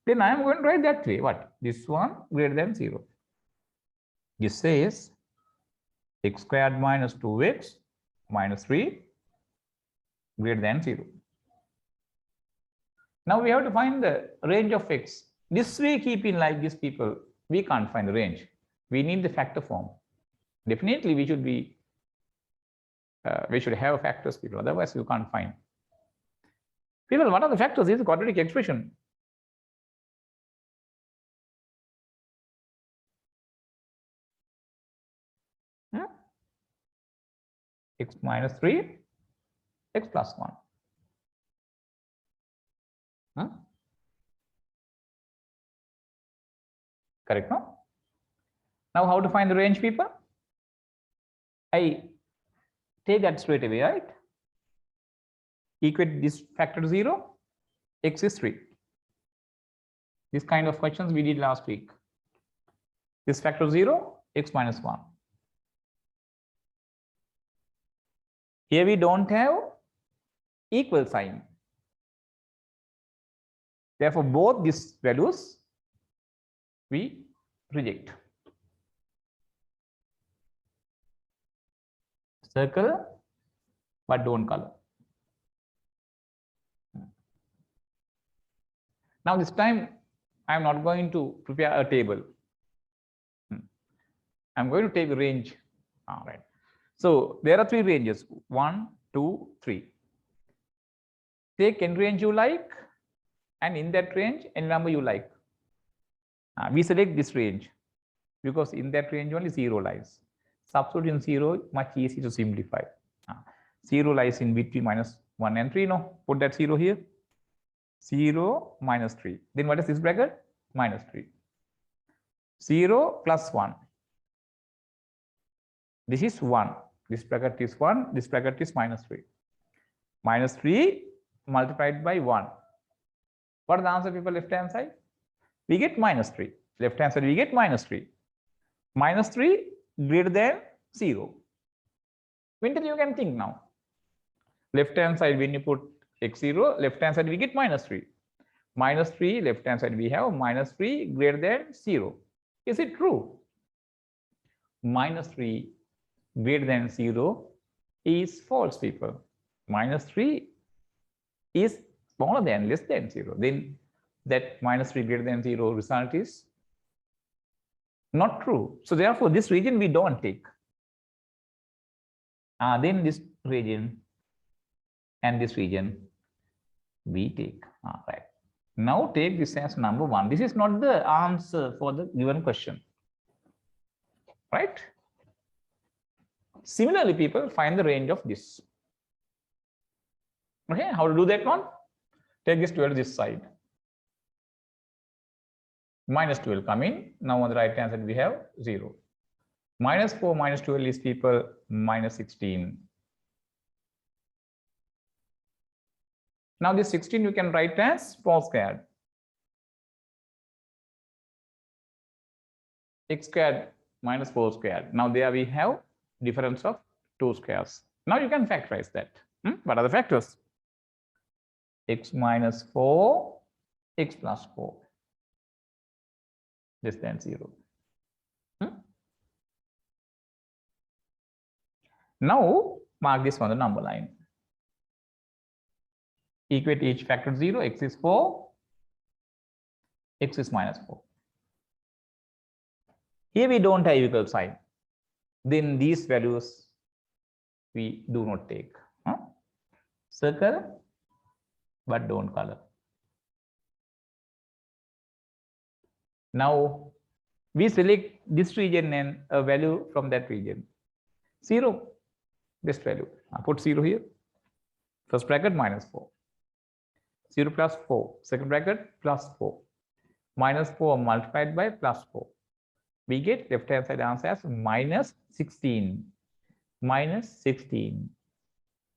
Then I am going to write that way. What? This one greater than 0. This says x squared minus 2x minus 3 greater than 0. Now we have to find the range of x. This we keep in like this, people. We can't find the range. We need the factor form. Definitely we should be we should have factors, people. Otherwise you can't find. People, what are the factors? This is a quadratic expression. X minus 3, x plus 1. Correct, no? Now how to find the range, people? I take that straight away, right? Equate this factor to 0, x is 3. This kind of questions we did last week. This factor 0, x minus 1. Here we don't have equal sign. Therefore, both these values we reject. Circle, but don't color. Now this time I am not going to prepare a table. I'm going to take the range. All right. So there are 3 ranges, 1, 2, 3. Take any range you like, and in that range any number you like. We select this range because in that range only 0 lies. Substitute in 0, much easy to simplify. 0 lies in between minus 1 and 3. No, put that 0 here. 0 minus 3. Then what is this bracket? Minus 3. 0 plus 1. This is 1. This bracket is 1. This bracket is minus 3. Minus 3 multiplied by 1. What is the answer, people? Left hand side? We get minus 3. Left hand side we get minus 3. Minus 3 greater than 0. Winter, you can think now. Left hand side, when you put x0, left hand side we get minus 3. Minus 3, left hand side we have minus 3 greater than 0. Is it true? Minus 3 greater than 0 is false, people. Minus 3 is smaller than, less than 0. Then that minus 3 greater than 0 result is not true. So therefore this region we don't take. Then this region and this region we take. All right. Now take this as number 1. This is not the answer for the given question. Right? Similarly, people, find the range of this. Okay, how to do that one? Take this 12 this side. Minus 12 come in. Now on the right hand side we have 0. Minus 4 minus 12 is, people, minus 16. Now this 16 you can write as 4 squared. X squared minus 4 squared. Now there we have difference of 2 squares. Now you can factorize that. What are the factors? X minus 4, x plus 4, less than 0. Now mark this on the number line. Equate each factor to 0. X is 4, x is minus 4. Here we don't have equal sign. Then these values we do not take. Circle, but don't color. Now we select this region and a value from that region. 0, best value. Put 0 here. First bracket minus 4. 0 plus 4. Second bracket plus 4. Minus 4 multiplied by plus 4. We get left hand side answer as minus 16. Minus 16.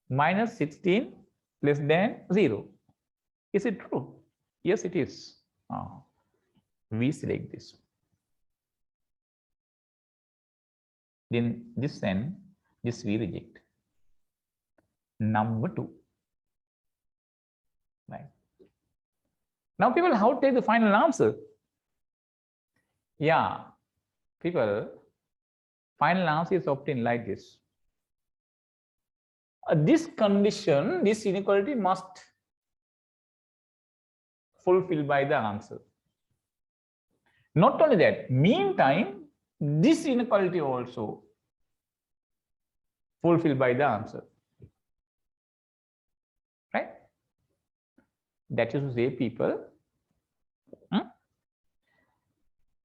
Minus 16 less than 0. Is it true? Yes, it is. We select this. Then this end, this we reject. Number 2. Right. Now, people, how to take the final answer? Yeah, people, Final answer is obtained like this. This condition, this inequality must fulfill by the answer. Not only that, meantime, this inequality also fulfilled by the answer. Right? That is to say, people,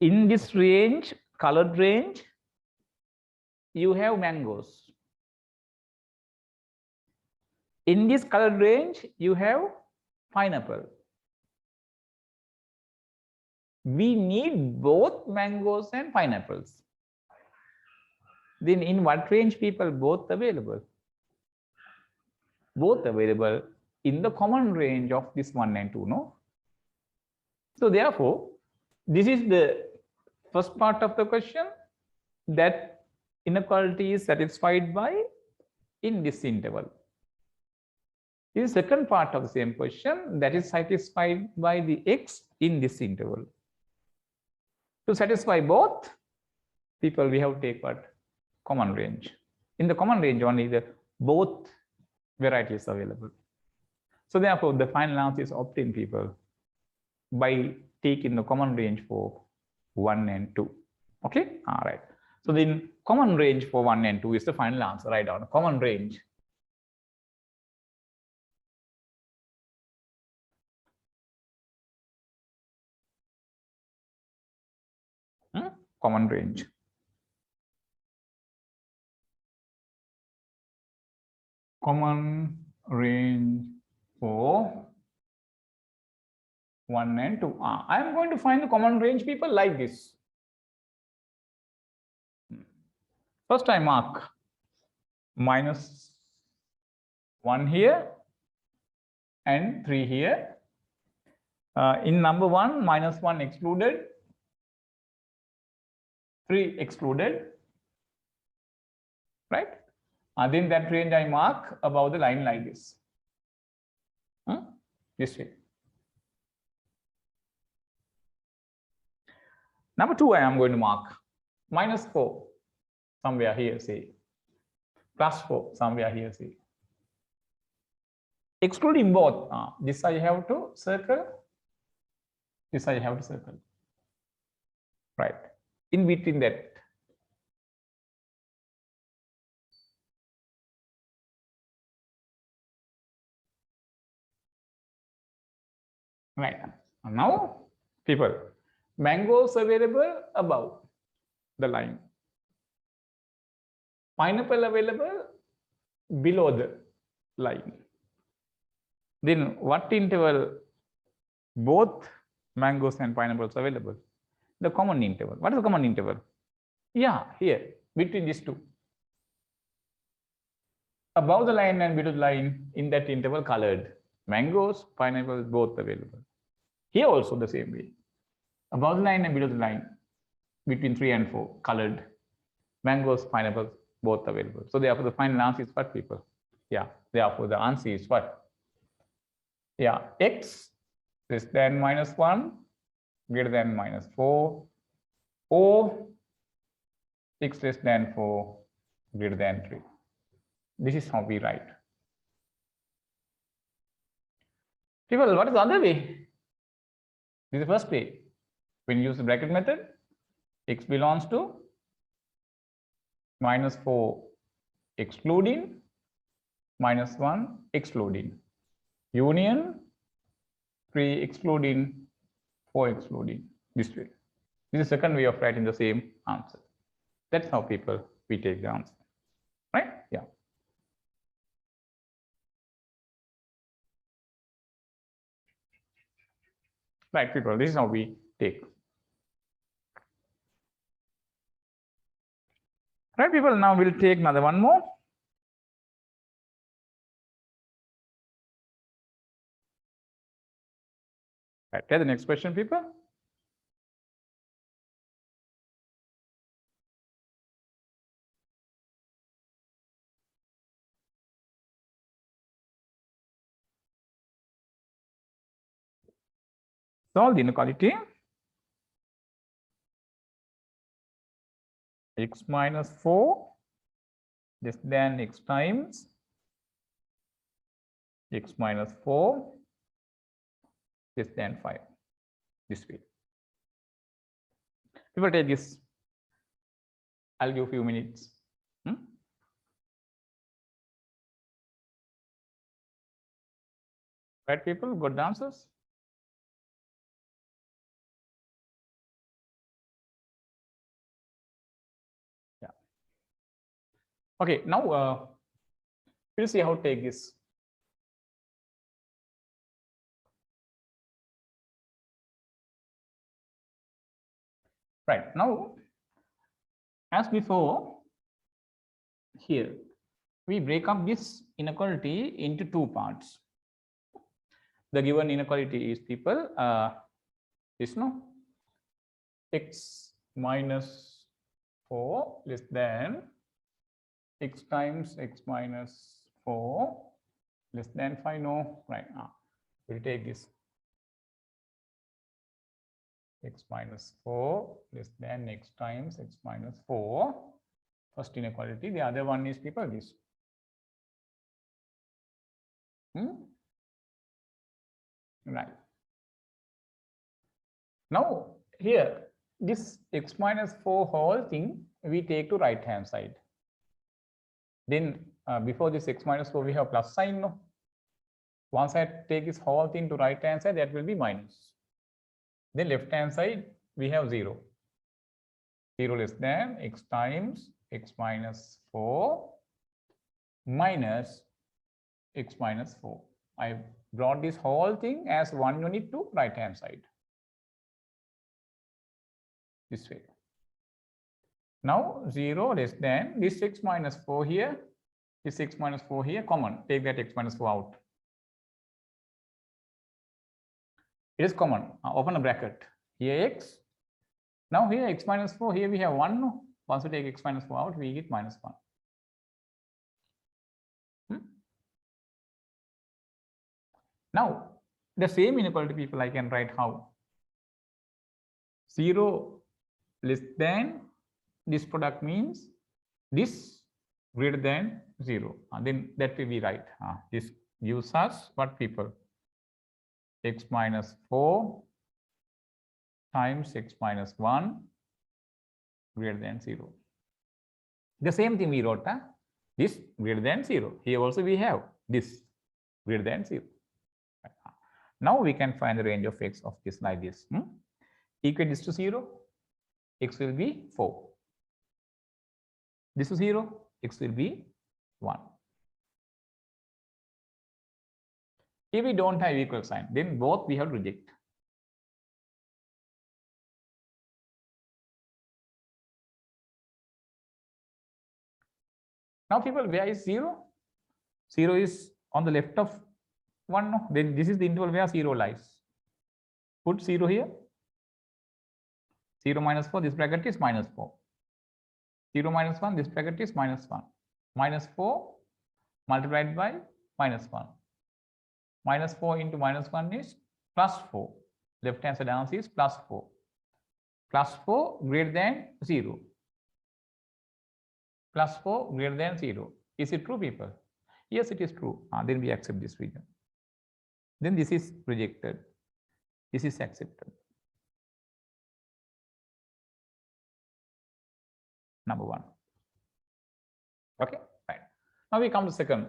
in this range, colored range, you have mangoes. In this colored range, you have pineapple. We need both mangoes and pineapples. Then in what range people both available? Both available in the common range of this 1 and 2, no? So therefore, this is the first part of the question, that inequality is satisfied by in this interval. This is the second part of the same question, that is satisfied by the x in this interval. To satisfy both, people, we have to take what? Common range. In the common range, only the both varieties available. So therefore, the final answer is obtained, people, by taking the common range for 1 and 2. Okay, all right. So then common range for 1 and 2 is the final answer. Write down common range. Common range. Common range for 1 and 2. I am going to find the common range, people, like this. First I mark -1 here and 3 here. In number 1, -1 excluded, 3 excluded, right? Then that range I mark above the line like this. This way. Number 2, I am going to mark -4 somewhere here, say, +4 somewhere here, say. Excluding both, this I have to circle, this I have to circle, right? In between that, right? Now, people, mangoes available above the line, pineapple available below the line. Then what interval both mangoes and pineapples available? The common interval. What is the common interval? Yeah, here, between these two. Above the line and below the line, in that interval, colored. Mangoes, pineapples, both available. Here also the same way. Above the line and below the line, between 3 and 4, colored. Mangoes, pineapples, both available. So therefore, the final answer is what, people? Yeah, therefore, the answer is what? Yeah, x less than -1 greater than -4, or x less than 4 greater than 3. This is how we write. People, what is the other way? This is the first way. When you use the bracket method, x belongs to -4 excluding, -1 excluding, union 3 excluding, 4 excluding, this way. This is the second way of writing the same answer. That's how, people, we take the answer, right? Yeah. Right, people, this is how we take. Right, people, now we'll take another one more. Right, take the next question, people. Solve the inequality. x minus 4 less than x times x minus 4 less than 5. This way. We will take this. I'll give a few minutes. Right, people? Good answers? Yeah. Okay, now we'll see how to take this. Right, now, as before, here, we break up this inequality into two parts. The given inequality is people, is no x minus 4 less than x times x minus 4 less than 5. No, right. We'll take this x minus 4 less than x times x minus 4. First inequality. The other one is people this. Right. Now here this x minus 4 whole thing we take to right hand side. Then before this x minus 4 we have plus sign. No. Once I take this whole thing to right hand side, that will be minus. Then left hand side we have 0. 0 less than x times x minus 4 minus x minus 4. I brought this whole thing as one unit to right hand side. This way. Now 0 less than this x minus 4 here, this x minus 4 here, common. Take that x minus 4 out. It is common. Open a bracket. Here x. Now here x minus 4, here we have 1. No? Once we take x minus 4 out, we get minus 1. Now, the same inequality people I can write how? 0 less than this product means this greater than 0. Then that will be right. This gives us what people? X minus 4 times x minus 1 greater than 0. The same thing we wrote. This greater than 0. Here also we have this greater than 0. Now we can find the range of x of this like this. Equate this to 0, x will be 4. This is 0, x will be 1. If we don't have equal sign, then both we have to reject. Now people, where is 0? 0 is on the left of 1. No? Then this is the interval where 0 lies. Put 0 here. 0 minus 4, this bracket is minus 4. 0 minus 1, this bracket is minus 1. Minus 4 multiplied by minus 1. Minus 4 into minus 1 is plus 4. Left hand side answer is plus 4. Plus 4 greater than 0. Plus 4 greater than 0. Is it true, people? Yes, it is true. Then we accept this region. Then this is rejected. This is accepted. Number 1. Okay, right. Now we come to second.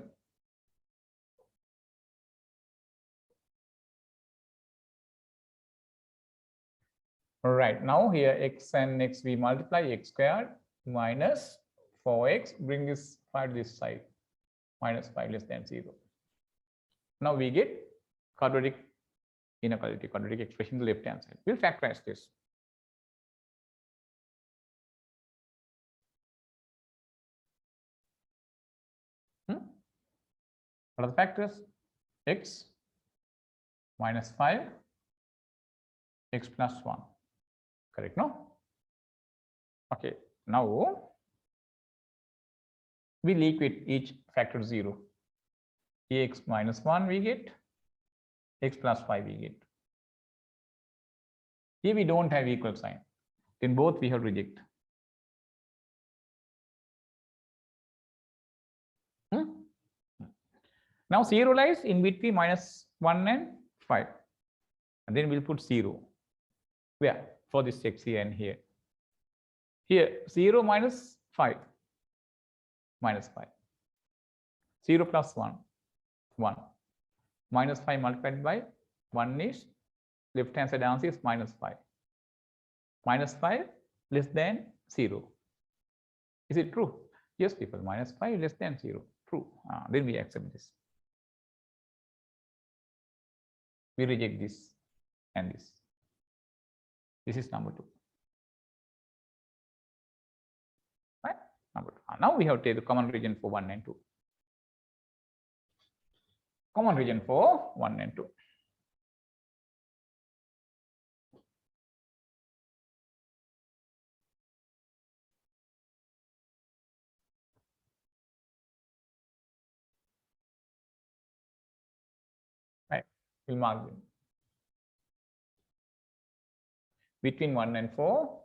All right, now here x and x we multiply, x squared minus 4x, bring this 5 to this side, minus 5 less than 0. Now we get quadratic inequality, quadratic expression to the left hand side. We'll factorize this. What are the factors? X minus 5, x plus 1. Correct, no? Okay, now we'll equate each factor to 0. X minus 1 we get, x plus 5 we get. Here we don't have equal sign. Then both we have reject. Now 0 lies in between -1 and 5. And then we'll put 0. Where? For this x here and here. Here, 0 minus 5. Minus 5. 0 plus 1. 1. Minus 5 multiplied by 1 is, left hand side answer is minus 5. Minus 5 less than 0. Is it true? Yes, people. Minus 5 less than 0. True. Then we accept this. We reject this and this. This is number 2. Right? Number 2. Now we have to take the common region for 1 and 2. Common region for 1 and 2. Right. We'll mark them. Between 1 and 4.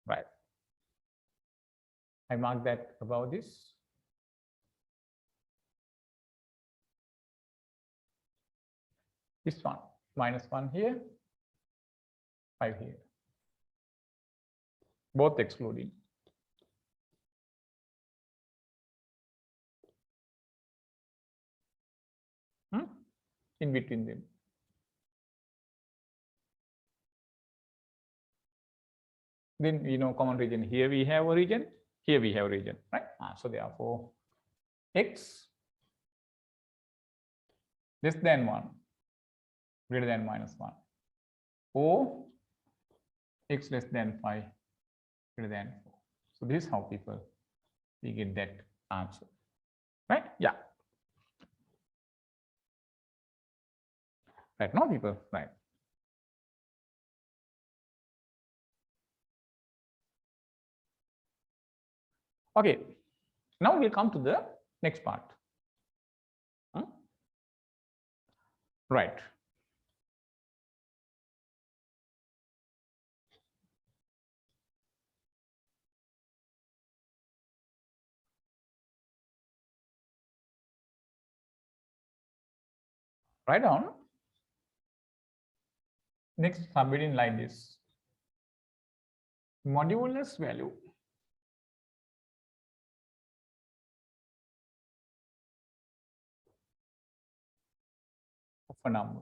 Right. I mark that above this. This one, minus 1 here, 5 here. Both excluding. In between them. Then we know common region. Here we have a region. Here we have a region, right? So therefore, x less than 1, greater than minus 1, or x less than 5, greater than 4. So this is how people we get that answer, right? Yeah. Right, no people, right? Okay, now we'll come to the next part. Right. Write down next subheading like this. Modulus value of a number.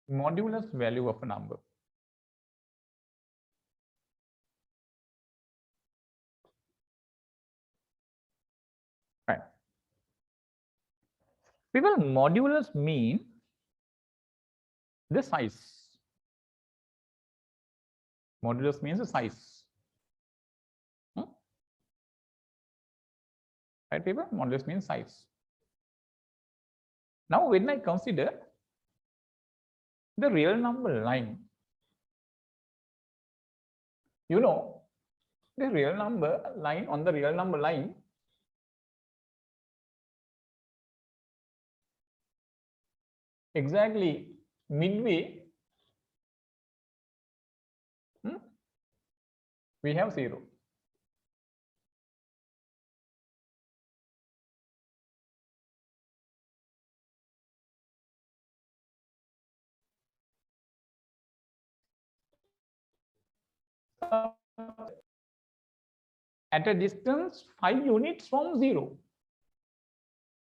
Modulus value of a number. Right. People, modulus mean the size. Modulus means the size. Right, people? Modulus means size. Now, when I consider the real number line, you know, the real number line on the real number line, exactly midway, we have 0. At a distance 5 units from 0.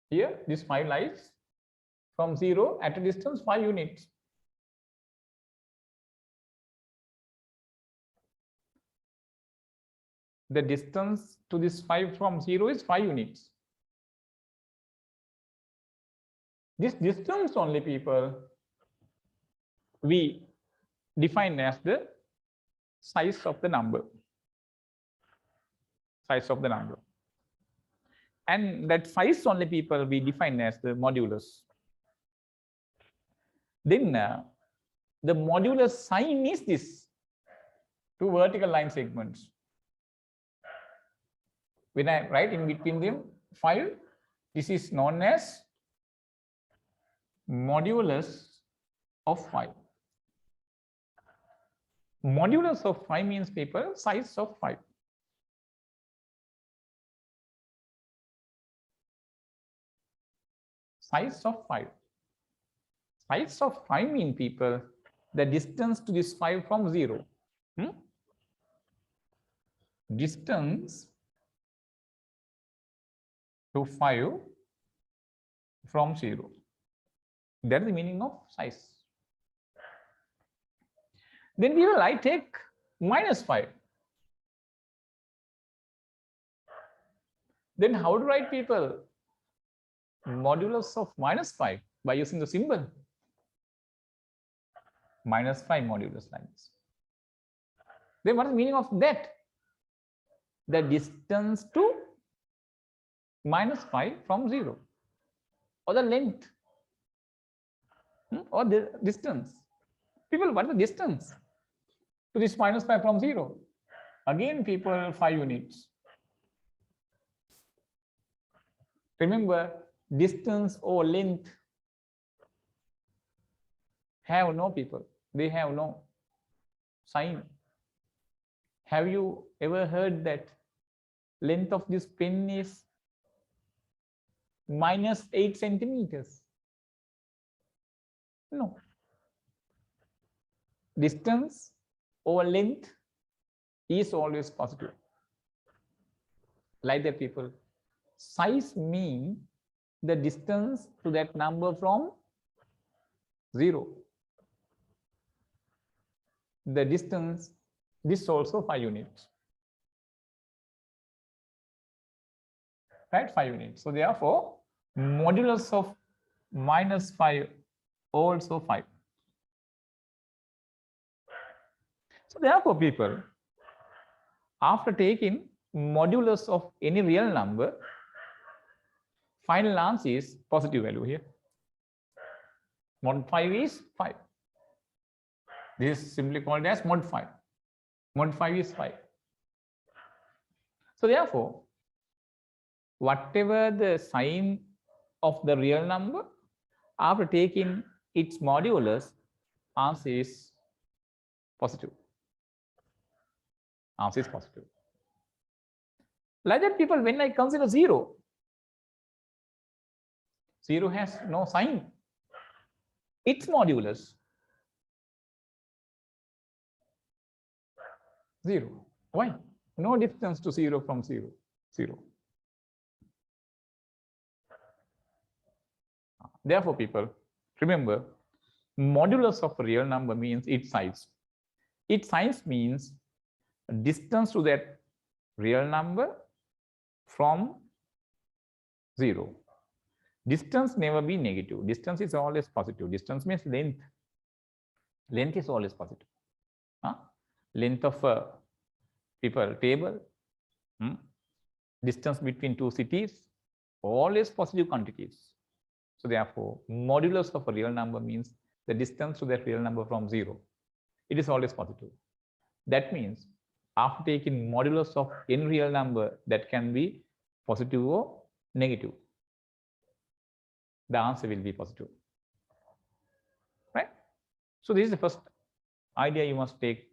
Here, this 5 lies from 0 at a distance 5 units. The distance to this 5 from 0 is 5 units. This distance only, people, we define as the size of the number. Size of the number. And that size only, people, we define as the modulus. Then the modulus sign is this, 2 vertical line segments. When I write in between them 5, This is known as modulus of 5. Modulus of 5 means, people, size of 5. Size of 5. Size of 5 mean, people, the distance to this 5 from 0. Distance to 5 from 0. That is the meaning of size. Then we will take minus 5. Then how to write, people, modulus of minus 5? By using the symbol minus 5 modulus like this. Then what is the meaning of that? The distance to minus 5 from 0, or the length, or the distance. People, what is the distance to this minus 5 from 0? Again, people, 5 units. Remember, distance or length have no, people, they have no sign. Have you ever heard that length of this pen is minus 8 centimeters? No. Distance or length is always positive. Like that, people. Size means the distance to that number from 0. The distance, this also 5 units. Right, 5 units. So therefore, modulus of minus 5 also 5. So therefore, people, after taking modulus of any real number, final answer is positive value here. Mod 5 is 5. This is simply called as mod 5. Mod 5 is 5. So therefore, whatever the sign of the real number, after taking its modulus, answer is positive. Answer is positive. Like that, people, when I consider 0, 0 has no sign. Its modulus 0. Why? No distance to 0 from 0. 0. Therefore, people, remember, modulus of a real number means its size. Its size means distance to that real number from 0. Distance never be negative. Distance is always positive. Distance means length. Length is always positive. Length of a table, distance between 2 cities, always positive quantities. So therefore, modulus of a real number means the distance to that real number from 0. It is always positive. That means after taking modulus of any real number, that can be positive or negative, the answer will be positive. Right? So this is the first idea you must take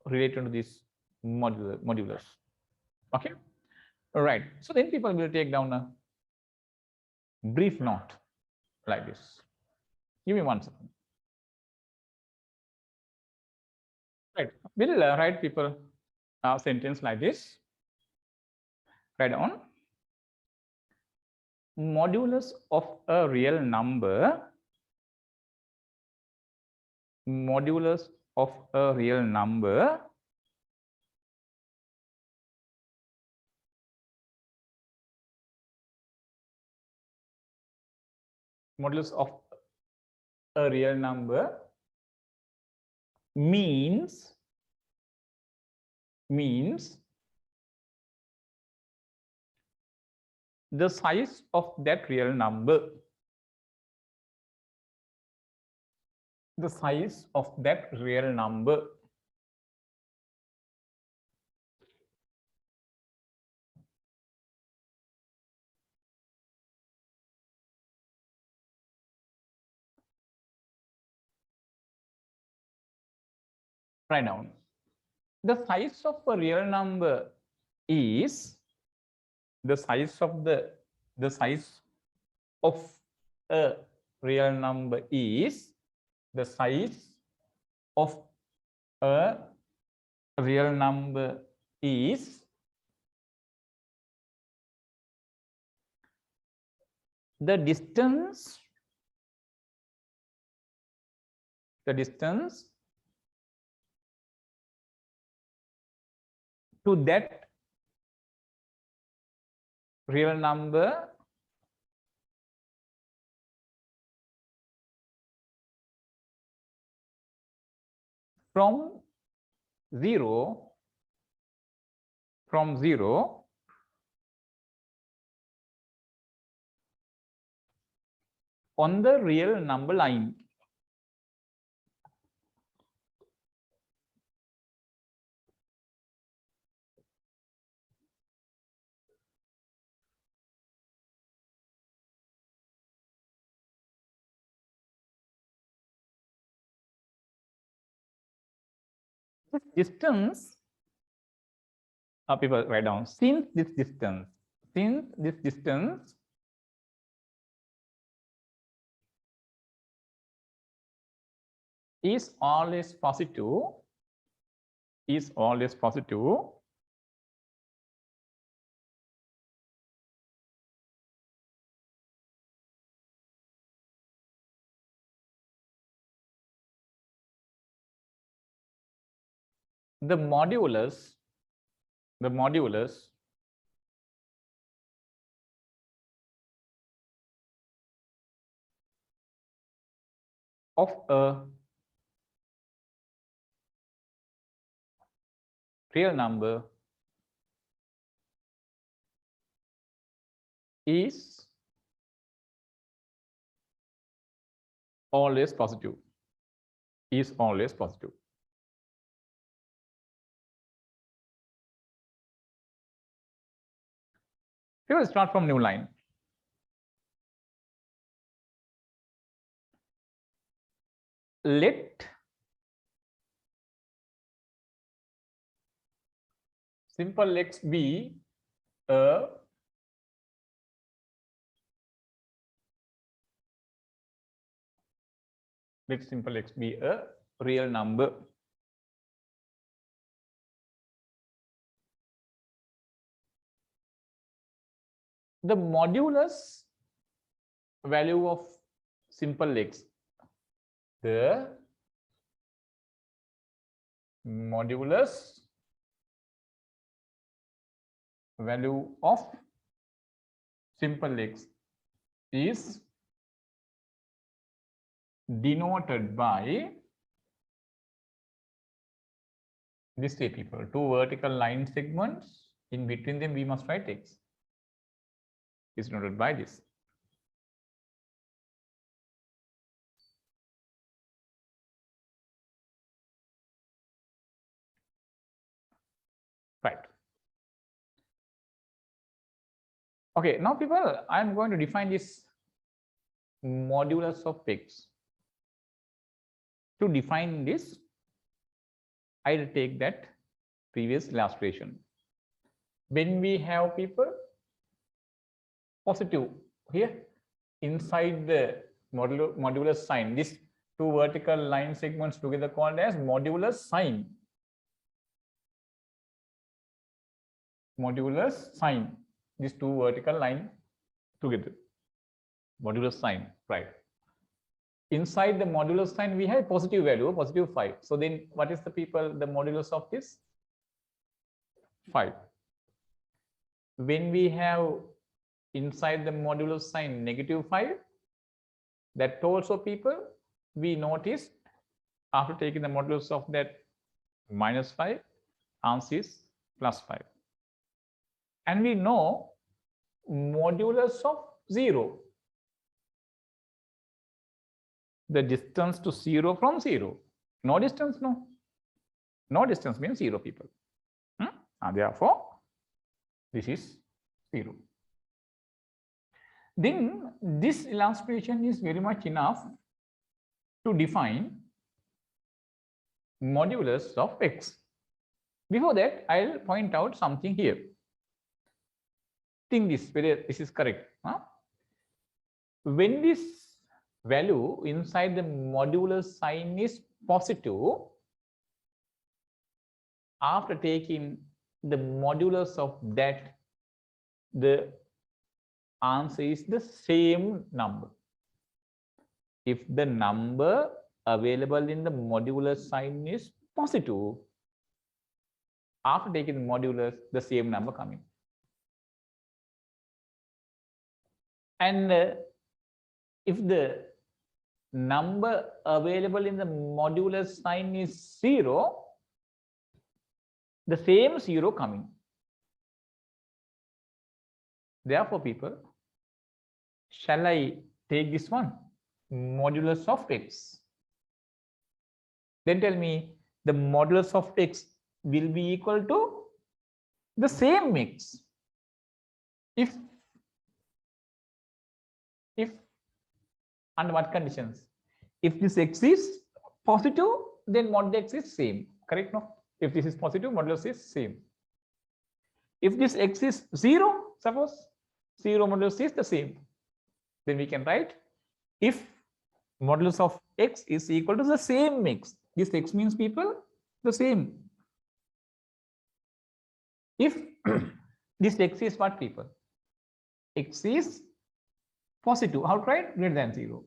related to this modulus. Okay? All right. So then people will take down a brief note like this. Give me 1 second. Right. We'll write, people, a sentence like this. Write on. Modulus of a real number. Modulus of a real number modulus of a real number means the size of that real number. The size of that real number. Write down. The size of a real number is the size of a real number is the size of a real number is the distance to that real number from zero on the real number line. Distance, people write down, since this distance is always positive, the modulus of a real number is always positive. We will start from new line. Let simple x be a real number. The modulus value of simple x, the modulus value of simple x is denoted by this way, people. Two vertical line segments, in between them we must write x. Is denoted by this. Right. Okay, now people, I'm going to define this modulus of x. To define this, I'll take that previous illustration. When we have people positive here inside the modulus sign, this two vertical line segments together called as modulus sign. These two vertical line together, modulus sign, right? Inside the modulus sign we have positive value, positive 5. So then what is the modulus of this? 5. When we have inside the modulus sign negative 5, that also people, we notice after taking the modulus of that minus 5, answer is plus 5. And we know modulus of 0, the distance to 0 from 0. No distance, no distance means 0, people. Therefore this is 0. Then this illustration is very much enough to define modulus of x. Before that, I'll point out something here. Think this, whether this is correct. Huh? When this value inside the modulus sign is positive, after taking the modulus of that, the answer is the same number. If the number available in the modulus sign is positive, after taking the modulus, the same number coming. And if the number available in the modulus sign is 0, the same 0 coming. Therefore, people, shall I take this one, modulus of x? Then tell me the modulus of x will be equal to the same x. If under what conditions? If this x is positive, then modulus x is same. Correct? No? If this is positive, modulus is same. If this x is 0, suppose 0 modulus is the same, then we can write if modulus of x is equal to the same x. This x means, people, the same. If this x is what, people? X is positive, outright greater than 0,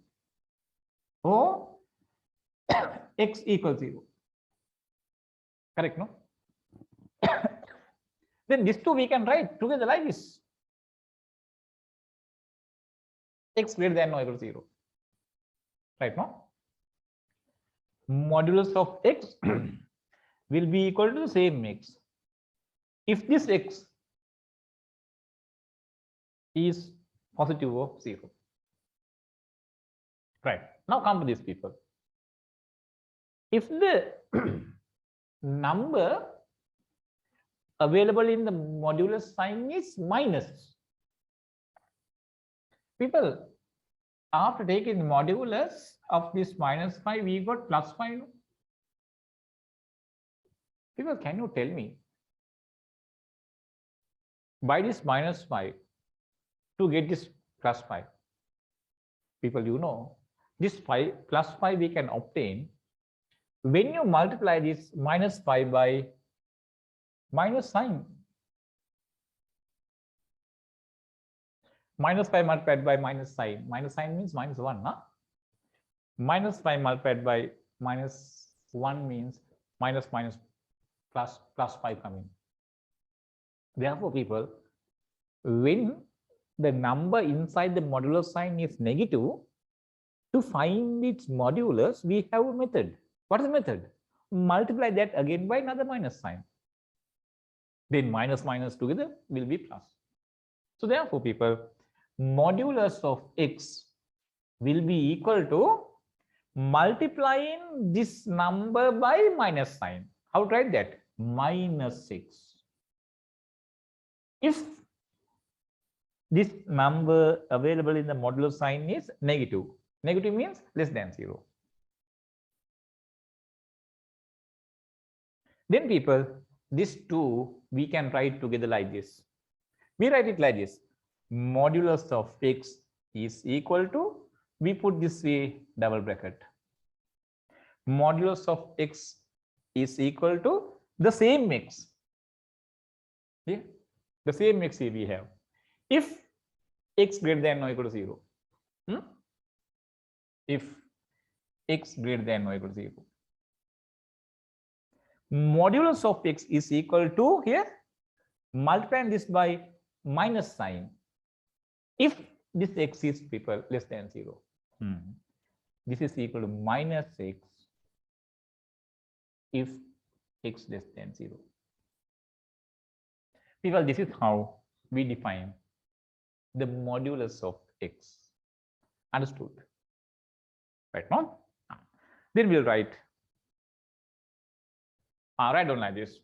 or x equals 0. Correct, no? Then these two we can write together like this. X greater than or equal to 0. Right, no? Modulus of x will be equal to the same x. If this x is positive of 0. Right. Now come to these people. If the number available in the modulus sign is minus, people, after taking the modulus of this -5, we got +5. People, can you tell me, by this -5 to get this +5? People, you know, this +5 we can obtain when you multiply this -5 by minus sign. -5 multiplied by minus sign. Minus sign means -1. Huh? -5 multiplied by -1 means minus plus 5 coming. Therefore, people, when the number inside the modulus sign is negative, to find its modulus, we have a method. What is the method? Multiply that again by another minus sign. Then minus together will be plus. So therefore, people, modulus of x will be equal to multiplying this number by minus sign. How to write that? -6. If this number available in the modulus sign is negative, negative means less than 0. Then, people, these two we can write together like this. We write it like this: modulus of x is equal to, we put this way, double bracket, modulus of x is equal to the same x. Yeah, the same x here we have. If x greater than or equal to 0, if x greater than or equal to 0, modulus of x is equal to, here, multiplying this by minus sign. If this x is, people, less than 0, this is equal to -x if x less than 0. People, this is how we define the modulus of x. Understood? Right now? Then we'll write. Write down like this.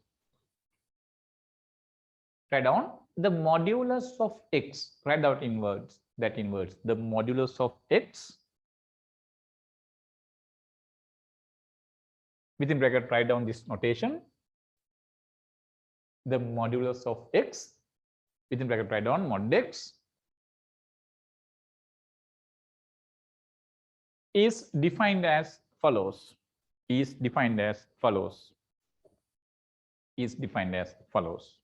Write down the modulus of x. Write out in words. That in words. The modulus of x within bracket write down this notation. The modulus of x within bracket write down mod x is defined as follows. Is defined as follows. Is defined as follows.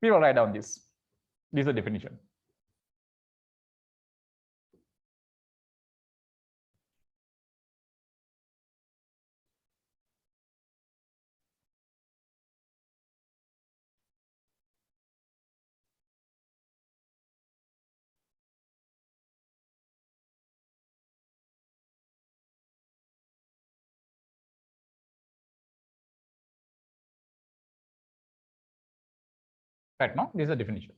We will write down this. This is the definition. Right now, this is the definition.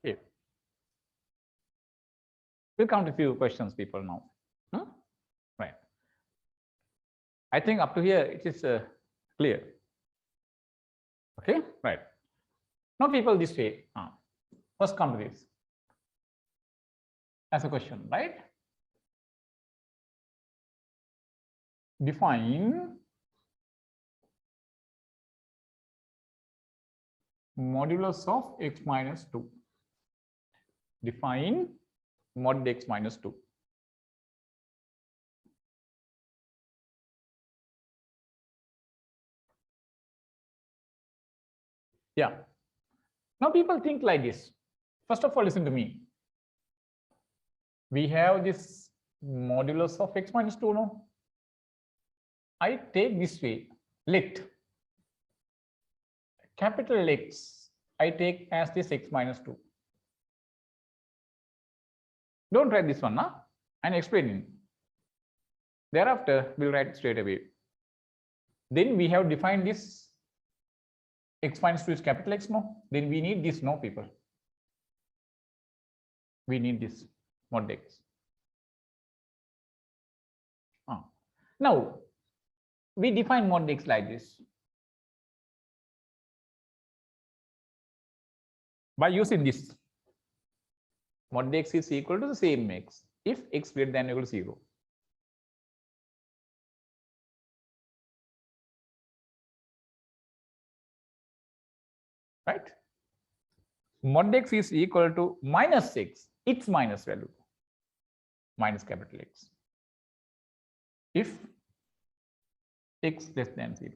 Okay. We'll count a few questions, people now. Right. I think up to here it is clear. Okay, right. Now, people, this way. First come to this as a question, right? Define modulus of x minus 2. Define mod x minus 2. Yeah. Now, people think like this. First of all, listen to me. We have this modulus of x minus 2 now. I take this way. Let capital X I take as this x minus 2. Don't write this one, huh? I'm explaining. Thereafter, we'll write straight away. Then we have defined this x minus 2 is capital X, no? Then we need this, no, people. We need this mod x. Now, we define mod x like this. By using this, mod x is equal to the same x if x greater than or equal to 0. Right? Mod x is equal to minus x, its minus value, minus capital X, if x less than 0.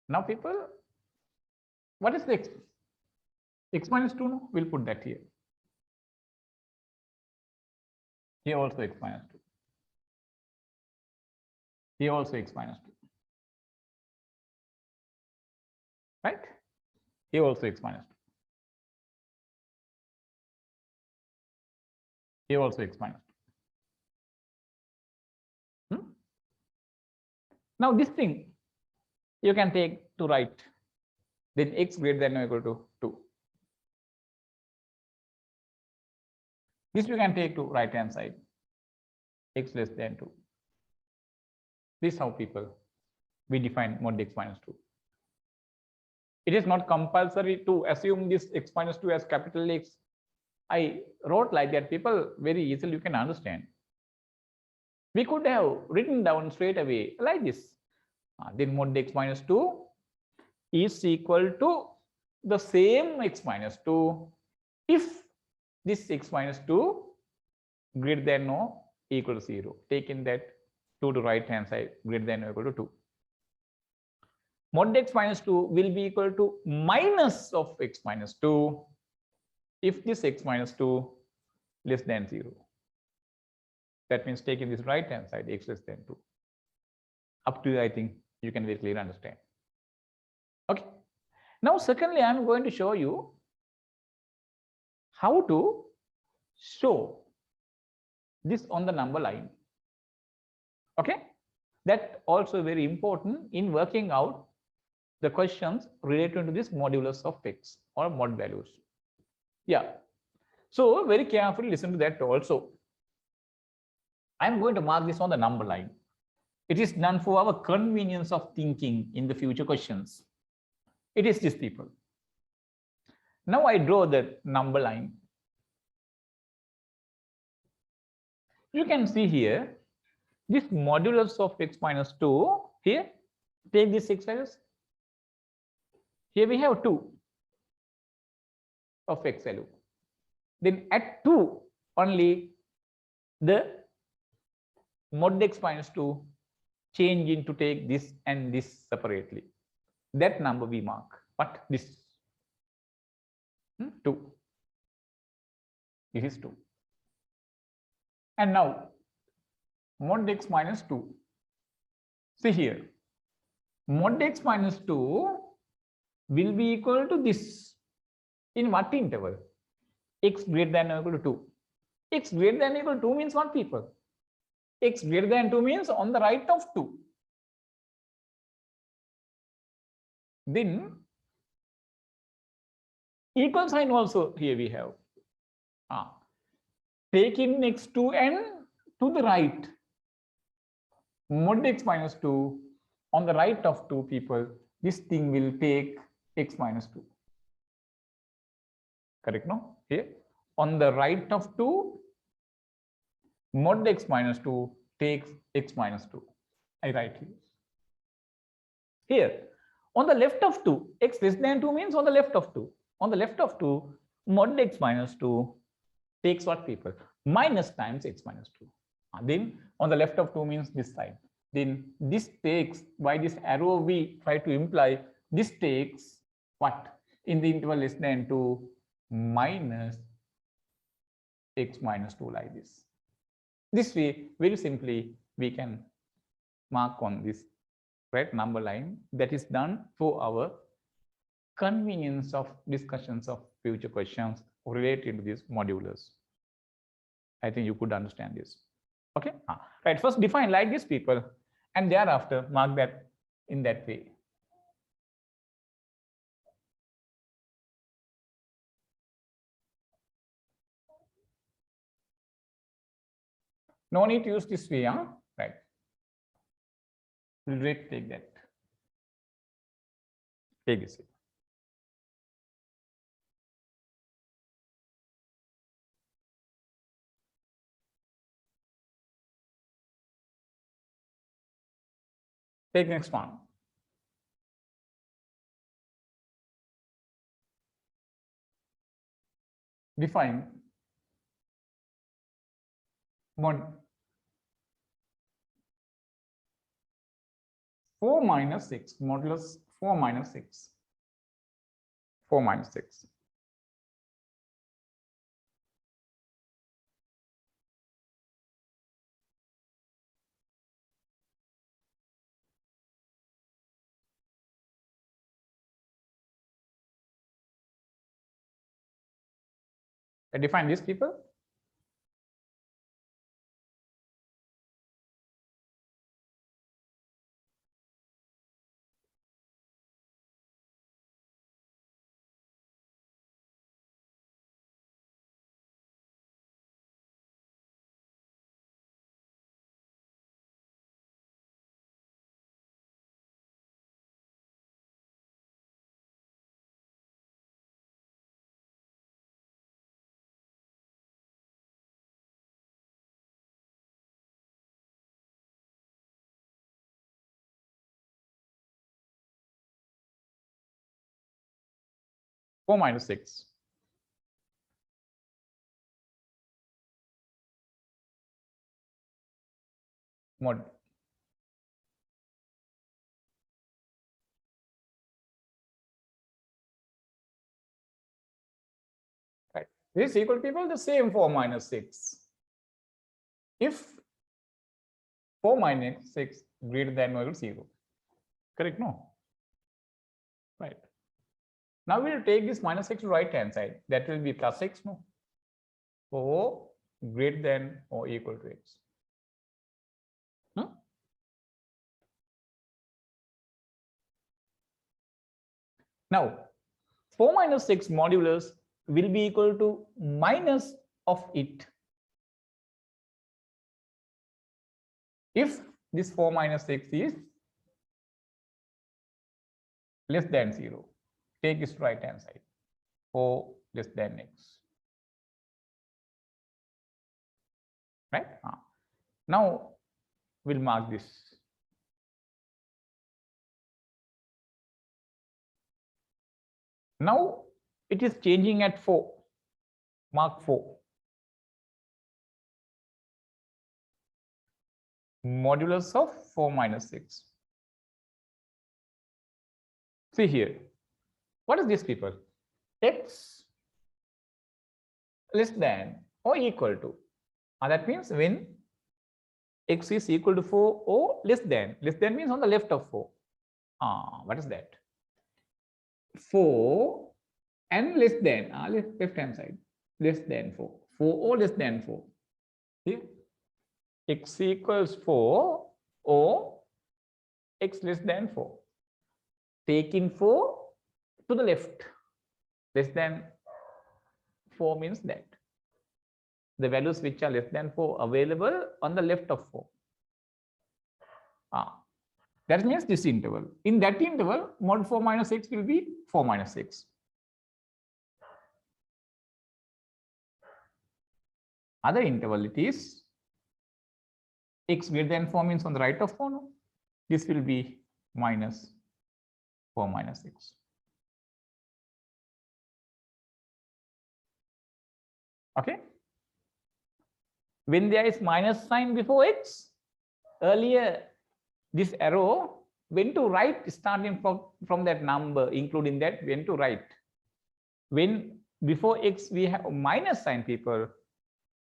Now, people, what is the x? X minus 2, no? We'll put that here. Here also x minus 2. Here also x minus 2. Right? Here also x minus 2. Here also x minus 2. Now, this thing you can take to right. Then x greater than or equal to 2. This you can take to right hand side. X less than 2. This is how, people, we define mod x minus 2. It is not compulsory to assume this x minus 2 as capital X. I wrote like that, people, very easily you can understand. We could have written down straight away like this. Then mod x minus 2 is equal to the same x minus 2 if this x minus 2 greater than or equal to 0. Taking that 2 to right hand side, greater than or equal to 2. Mod x minus 2 will be equal to minus of x minus 2 if this x minus 2 less than 0. That means taking this right hand side, x less than 2. Up to, I think, you can very clearly understand. Okay. Now, secondly, I am going to show you how to show this on the number line. Okay. That also very important in working out the questions related to this modulus of x or mod values. Yeah. So very carefully listen to that also. I'm going to mark this on the number line. It is done for our convenience of thinking in the future questions. It is these people. Now I draw the number line. You can see here, this modulus of x minus 2, here, take these 6 values. Here we have 2 of x value. Then at 2 only, the mod x minus 2 change into take this and this separately. That number we mark. What? This 2. This is 2. And now mod x minus 2. See here, mod x minus 2 will be equal to this. In what interval? X greater than or equal to 2. X greater than or equal to 2 means what, people? X greater than 2 means on the right of 2. Then equal sign also here we have. Take in x2 and to the right. Mod x minus 2 on the right of 2 people. This thing will take x minus 2. Correct, no? Here on the right of 2, mod x minus 2 takes x minus 2. I write here. Here on the left of 2, x less than 2 means on the left of 2. On the left of 2, mod x minus 2 takes what, people? Minus times x minus 2. Then on the left of 2 means this side. Then this takes, by this arrow we try to imply, this takes what? In the interval less than 2 minus x minus 2, like this. This way, very simply, we can mark on this right number line. That is done for our convenience of discussions of future questions related to this modulus. I think you could understand this. Okay. Right. First define like this, people, and thereafter mark that in that way. No need to use this way, huh? Right. We'll take that. Take this way. Take next one. Define mod 4 minus 6, modulus 4 minus 6. 4 minus 6. I define these people. Four minus 6. Mod. Right. This is equal to, people, the same 4 minus 6. If 4 minus 6 greater than or equal to 0. Correct? No. Right. Now we'll take this minus 6 to right hand side. That will be plus 6. No. 4 greater than or equal to x. Now 4 minus 6 modulus will be equal to minus of it. If this 4 minus x is less than 0, take its right hand side, 4 less than x. Right? Now we'll mark this. Now it is changing at 4. Mark 4. Modulus of 4 minus 6. See here. What is this, people? X less than or equal to. That means when x is equal to 4 or less than. Less than means on the left of 4. What is that? 4 and less than. Left hand side. Less than 4. 4 or less than 4. See? X equals 4 or x less than 4. Taking 4 to the left. Less than 4 means that the values which are less than 4 available on the left of 4. That means this interval. In that interval, mod 4 minus x will be 4 minus x. Other interval, it is x greater than 4 means on the right of 4. No? This will be minus 4 minus x. Okay. When there is minus sign before x, earlier this arrow went to right, starting from that number, including that went to right. When before x we have a minus sign, people,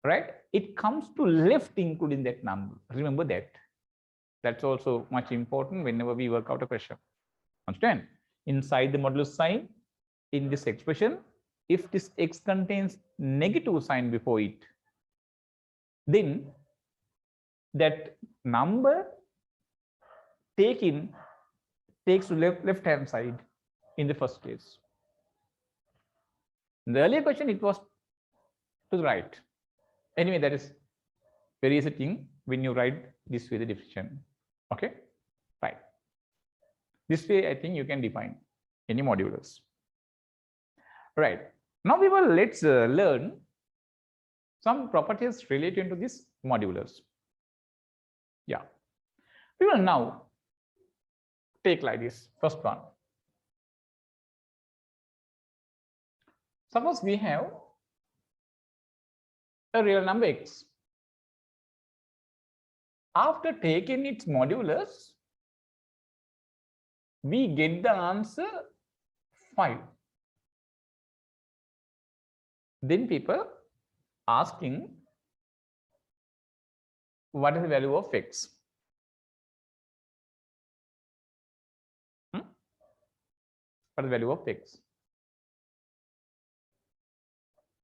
right, it comes to left, including that number. Remember that. That's also much important whenever we work out a question. Understand? Inside the modulus sign, in this expression, if this x contains negative sign before it, then that number takes to left hand side in the first case. In the earlier question, it was to the right. Anyway, that is very easy thing when you write this way the definition. Okay, right. This way, I think you can define any modulus. Right. Now we will let's learn some properties related to this modulus. Yeah. We will now take like this. First one. Suppose we have a real number x. After taking its modulus, we get the answer 5. Then people asking, what is the value of x? What is the value of x?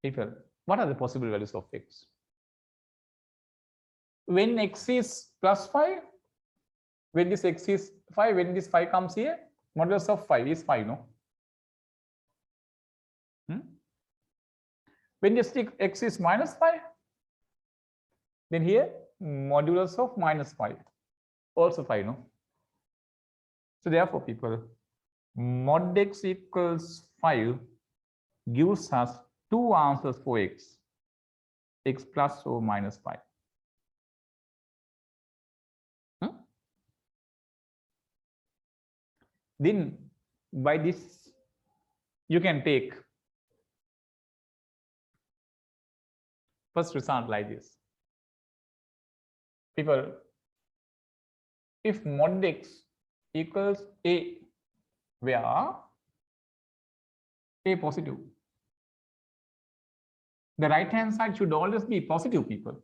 People, what are the possible values of x? When x is plus 5, when this x is 5, when this 5 comes here, modulus of 5 is 5, no? When this x is minus 5, then here modulus of minus 5, also 5, no? So therefore, people, mod x equals 5 gives us 2 answers for x plus or minus 5. Then by this, you can take first result like this. People, if mod x equals a, where a positive, the right hand side should always be positive, people.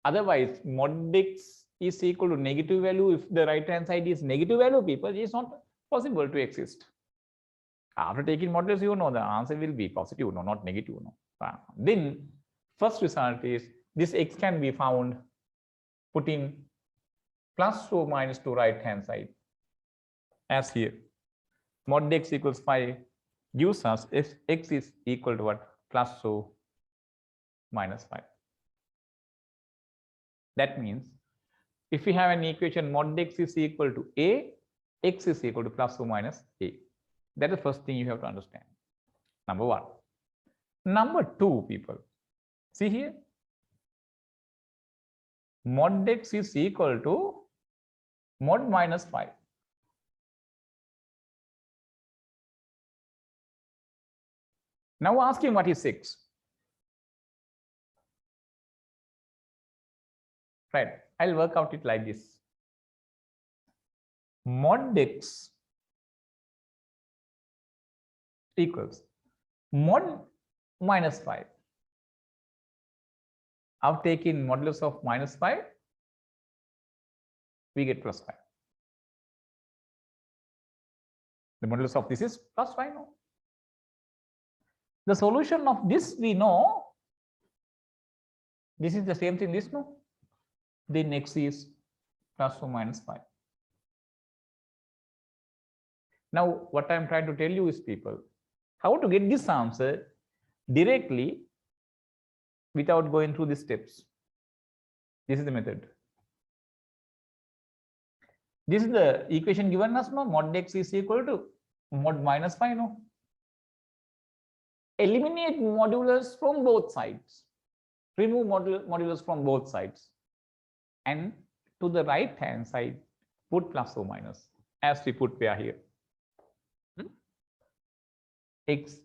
Otherwise, mod x is equal to negative value. If the right hand side is negative value, people, it is not possible to exist. After taking modulus, you know the answer will be positive, no, not negative, no. Then first result is this x can be found putting plus or minus to right hand side, as here mod x equals 5, gives us if x is equal to what? Plus or minus 5. That means if we have an equation mod x is equal to a, x is equal to plus or minus a. That is the first thing you have to understand. Number one. Number two, people. See here. Mod x is equal to mod minus 5. Now asking what is x? Right. I'll work out it like this. Mod x equals mod minus 5. I've taken modulus of minus 5, we get plus 5. The modulus of this is plus 5 now. The solution of this we know. This is the same thing, this no. Then x is plus or minus 5. Now, what I'm trying to tell you is, people, how to get this answer directly without going through the steps. This is the method. This is the equation given us, no? Mod x is equal to mod minus 5, no? Eliminate modulus from both sides. Remove modulus from both sides. And to the right hand side, put plus or minus, as we put pair here. X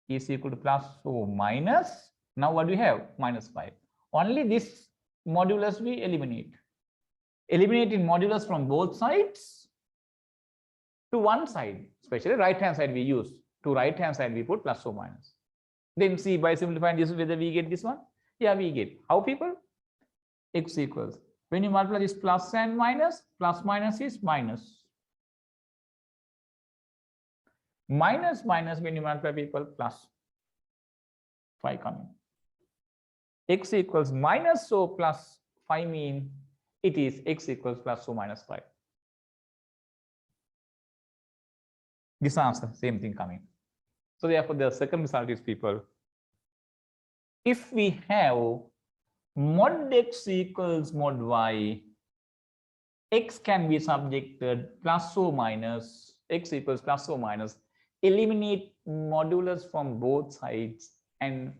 is equal to plus or minus. Now what do we have? Minus 5. Only this modulus we eliminate. Eliminating modulus from both sides to one side, especially right hand side we use. To right hand side we put plus or minus. Then see by simplifying this whether we get this one. Yeah, we get. How, people? X equals. When you multiply this plus and minus, plus minus is minus. Minus minus when you multiply, people, plus 5 coming. X equals minus or plus 5 mean it is x equals plus or minus 5. This answer, same thing coming. So therefore, the second result is, people, if we have mod x equals mod y, x can be subjected plus or minus, x equals plus or minus, eliminate modulus from both sides and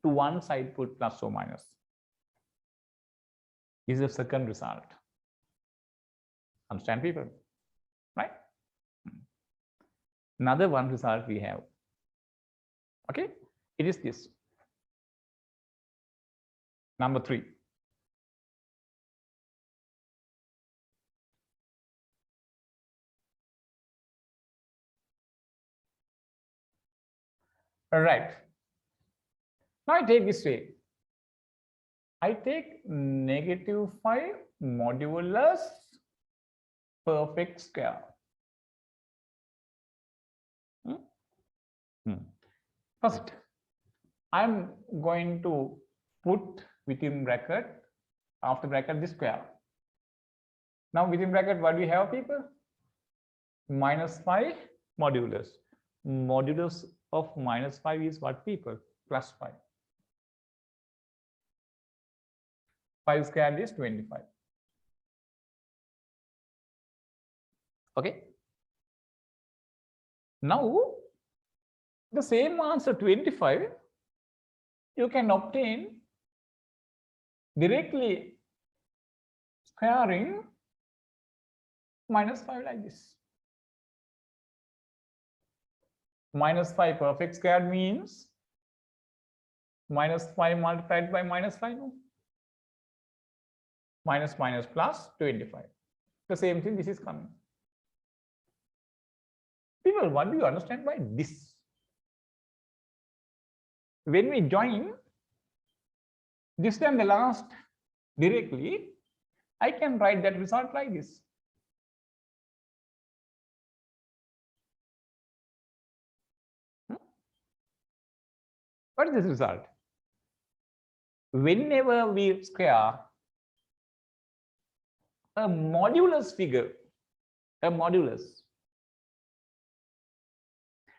to one side put plus or minus. This is the second result. Understand, people? Right? Another one result we have. Okay, it is this. Number 3. All right. Now I take this way. I take negative 5 modulus perfect square. First, I'm going to put within bracket, after bracket, this square. Now within bracket, what do we have, people? Minus 5 modulus. Modulus of minus 5 is what, people? Plus 5. 5 squared is 25. Okay. Now, the same answer 25, you can obtain directly squaring minus 5 like this. Minus 5 perfect square means minus 5 multiplied by minus 5. No? Minus minus plus 25. The same thing, this is coming. People, what do you understand by this? When we join this time the last directly, I can write that result like this. What is this result? Whenever we square a modulus figure, a modulus,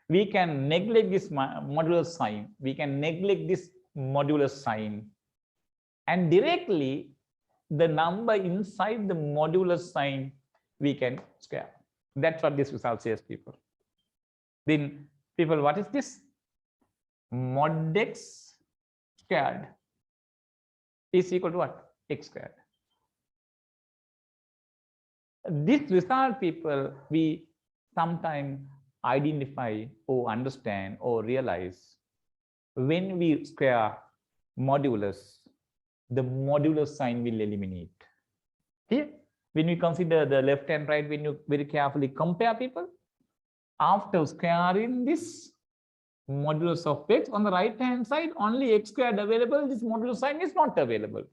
we can neglect this modulus sign. We can neglect this modulus sign, and directly the number inside the modulus sign we can square. That's what this result says, people. Then, people, what is this? Mod x squared is equal to what? X squared. This result, people, we sometimes identify or understand or realize when we square modulus, the modulus sign will eliminate. Here, when we consider the left and right, when you very carefully compare, people, after squaring this modulus of x on the right hand side, only x squared available, this modulus sign is not available.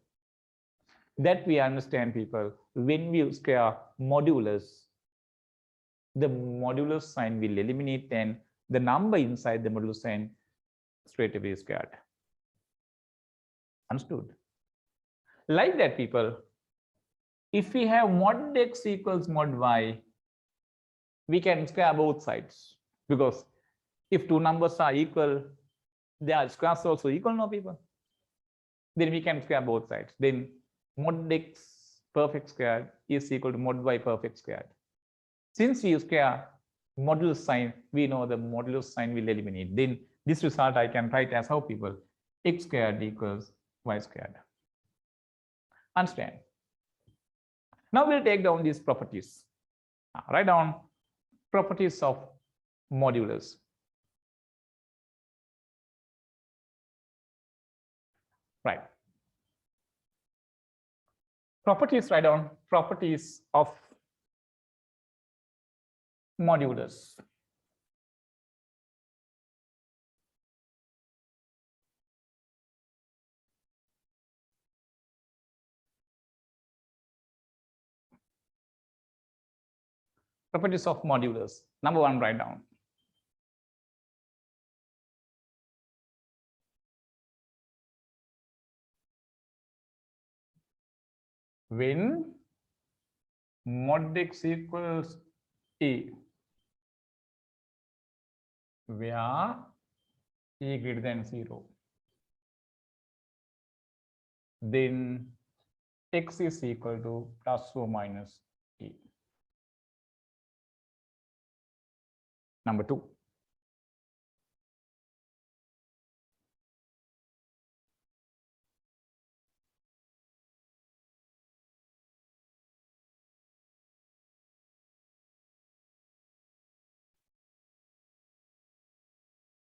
That we understand, people, when we square modulus, the modulus sign will eliminate and the number inside the modulus sign straight away is squared. Understood? Like that, people, if we have mod x equals mod y, we can square both sides, because if two numbers are equal, their squares also equal, no, people? Then we can square both sides. Then mod x perfect squared is equal to mod y perfect squared. Since we square modulus sign, we know the modulus sign will eliminate. Then this result I can write as how, people? X squared equals y squared. Understand? Now we'll take down these properties. Write down properties of modulus. Right. Properties, write down properties of modulus. Properties of modulus. Number one, write down. When mod x equals a, where a greater than 0, then x is equal to plus or minus a. Number two.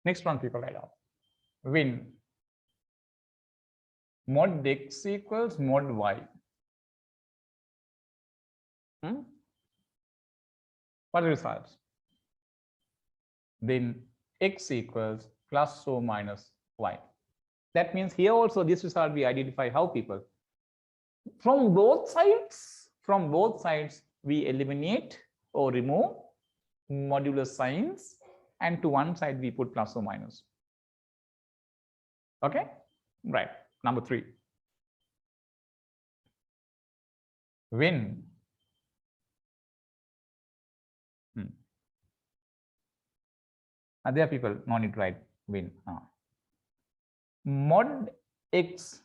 Next one, people, write down. When mod x equals mod y. What are the results? Then x equals plus or minus y. That means here also this result we identify how, people? From both sides, we eliminate or remove modulus signs, and to one side we put plus or minus. Okay, right. Number three. When there are people, no need to write when. Mod x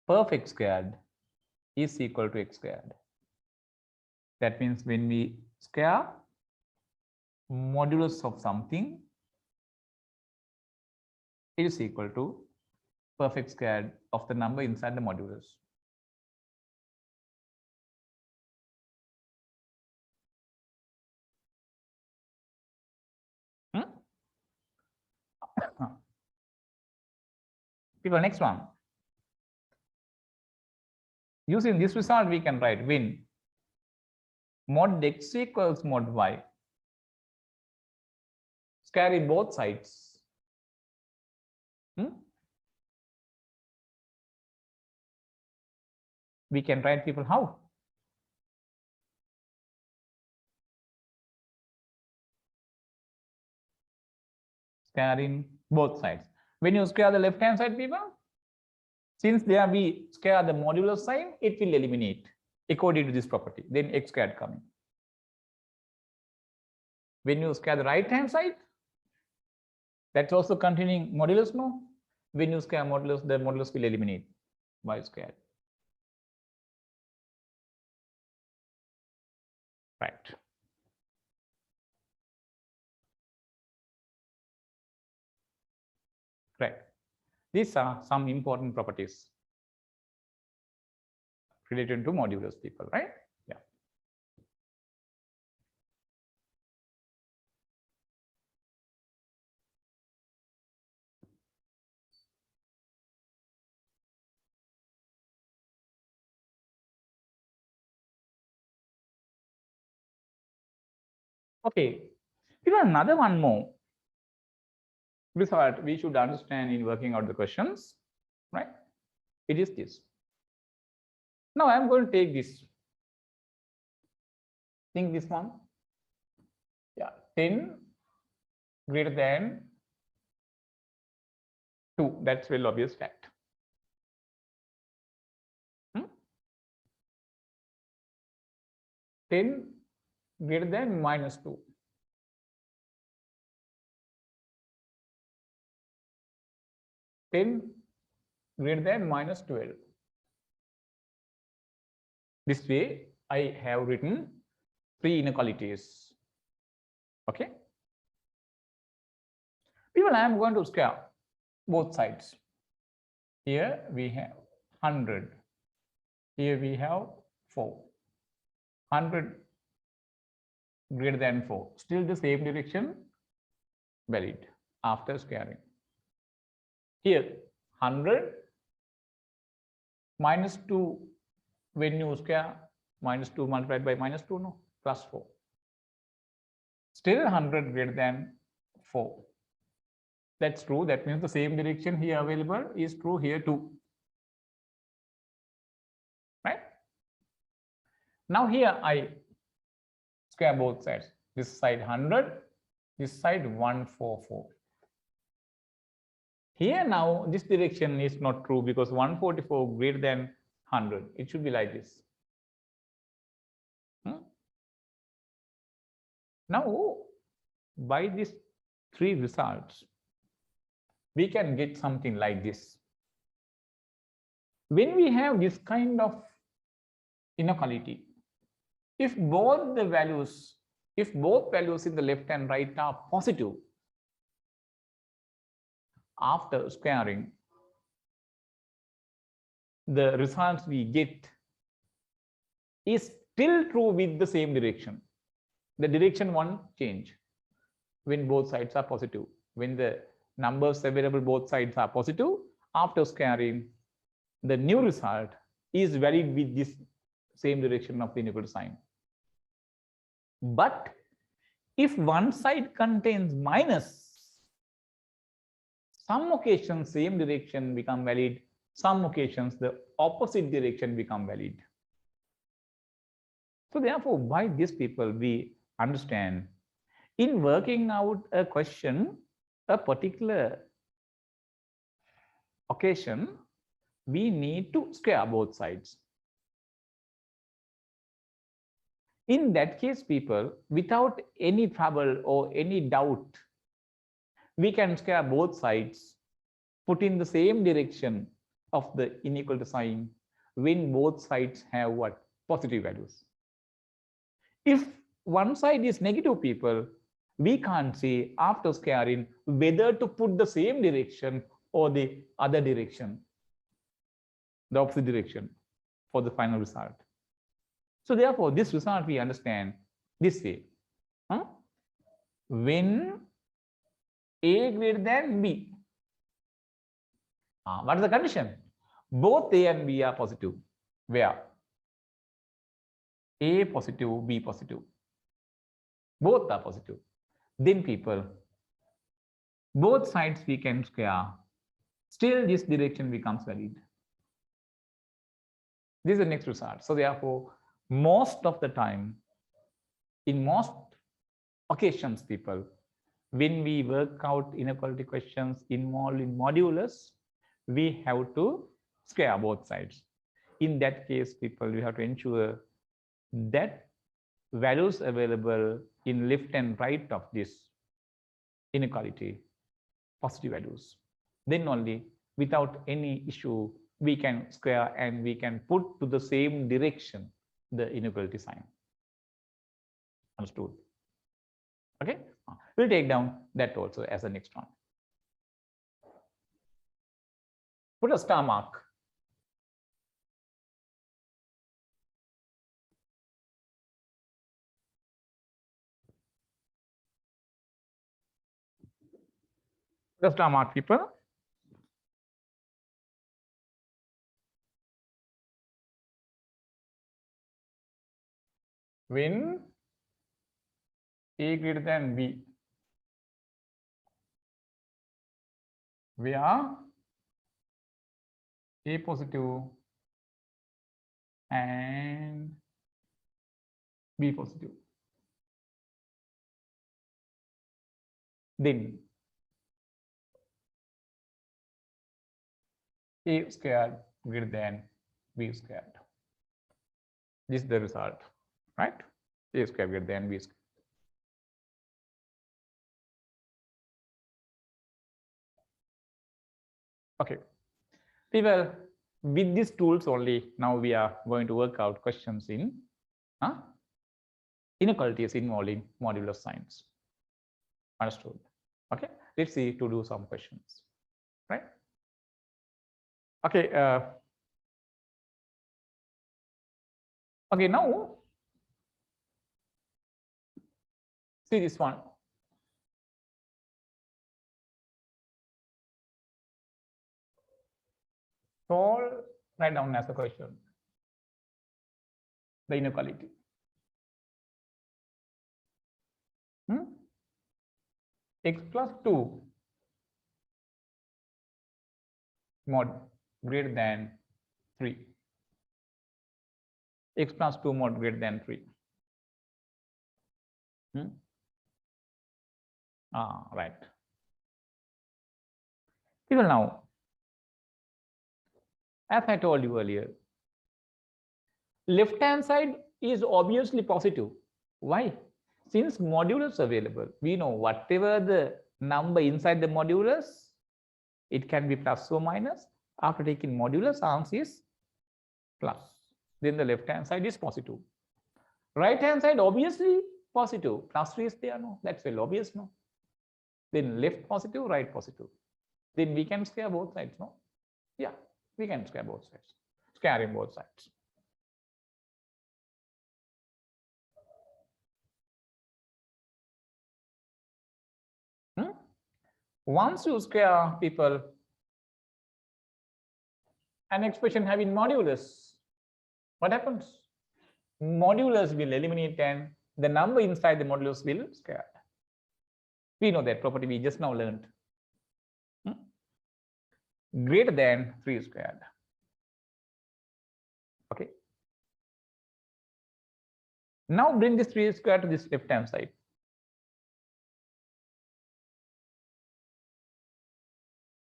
perfect squared is equal to x squared. That means when we square modulus of something, it is equal to perfect squared of the number inside the modulus. People, next one. Using this result, we can write when mod x equals mod y, squaring both sides. We can write, people, how? Squaring both sides. When you square the left hand side, people, since there we square the modulus sign, it will eliminate according to this property. Then x squared coming. When you square the right hand side, that's also containing modulus, no? When you square modulus, the modulus will eliminate by square. Right. Right. These are some important properties related to modulus, people, right? Yeah. Okay. Here another one more result we should understand in working out the questions, right? It is this. Now I'm going to take this. Think this one. Yeah, 10 greater than 2. That's very obvious fact. 10 greater than minus 2. 10 greater than minus 12. This way, I have written 3 inequalities. Okay. People, I am going to square both sides. Here we have 100. Here we have 4. 100 greater than 4. Still the same direction, valid after squaring. Here 100 minus 2, when you square minus 2 multiplied by minus 2, no, plus 4. Still 100 greater than 4. That's true. That means the same direction here available is true here too. Right? Now here I square both sides. This side 100, this side 144. Here now this direction is not true because 144 greater than 100. It should be like this. Now by these 3 results, we can get something like this. When we have this kind of inequality, if both values in the left and right are positive, after squaring, the results we get is still true with the same direction. The direction won't change when both sides are positive. When the numbers available both sides are positive, after squaring, the new result is valid with this same direction of the inequality sign. But if one side contains minus, some occasions same direction become valid, some occasions the opposite direction become valid. So therefore, by this people we understand in working out a question, a particular occasion, we need to square both sides. In that case, people, without any trouble or any doubt, we can square both sides, put in the same direction of the inequality sign when both sides have what? Positive values. If one side is negative, people, we can't say after squaring whether to put the same direction or the other direction, the opposite direction for the final result. So therefore, this result we understand this way. When A greater than B, what is the condition? Both A and B are positive. Where? A positive, B positive. Both are positive. Then people, both sides we can square. Still this direction becomes valid. This is the next result. So therefore, most of the time, in most occasions, people, when we work out inequality questions involved in modulus, we have to square both sides. In that case, people, we have to ensure that values available in left and right of this inequality, positive values, then only without any issue we can square and we can put to the same direction the inequality sign. Understood? Okay, we'll take down that also as the next one. Put a star mark. Put a star mark, people. When A greater than B, where A positive and B positive, then A squared greater than B squared. This is the result, right? A squared greater than B squared. Okay, people, with these tools only, now we are going to work out questions in inequalities involving modulus signs. Understood? Okay, let's see to do some questions, right? Okay, okay, now see this one. Solve, write down as a question the inequality. X plus 2 mod greater than 3. X plus 2 mod greater than 3. Right. People, now, as I told you earlier, left hand side is obviously positive. Why? Since modulus available, we know whatever the number inside the modulus, it can be plus or minus. After taking modulus, answer is plus. Then the left hand side is positive. Right hand side obviously positive. Plus 3 is there, no? That's well obvious, no? Then left positive, right positive. Then we can square both sides, no? Yeah, we can square both sides. Squaring both sides. Once you square, people, an expression having modulus, what happens? Modulus will eliminate and the number inside the modulus will square. We know that property we just now learned. Greater than 3 squared. Okay. Now bring this 3 squared to this left hand side.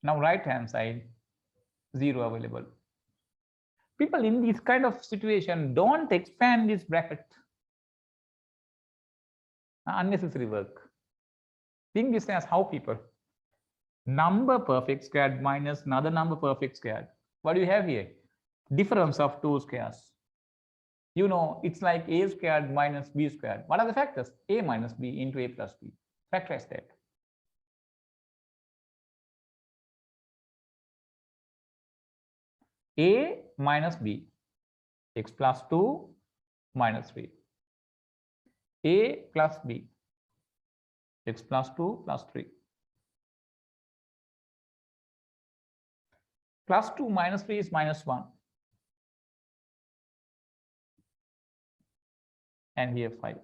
Now right hand side, 0 available. People, in this kind of situation, don't expand this bracket. Unnecessary work. Think this as how, people? Number perfect squared minus another number perfect squared. What do you have here? Difference of 2 squares. You know, it's like A squared minus B squared. What are the factors? A minus B into A plus B. Factorize that. A minus B, x plus 2 minus 3. A plus B, x plus 2 plus 3. Plus 2 minus 3 is minus 1. And here 5.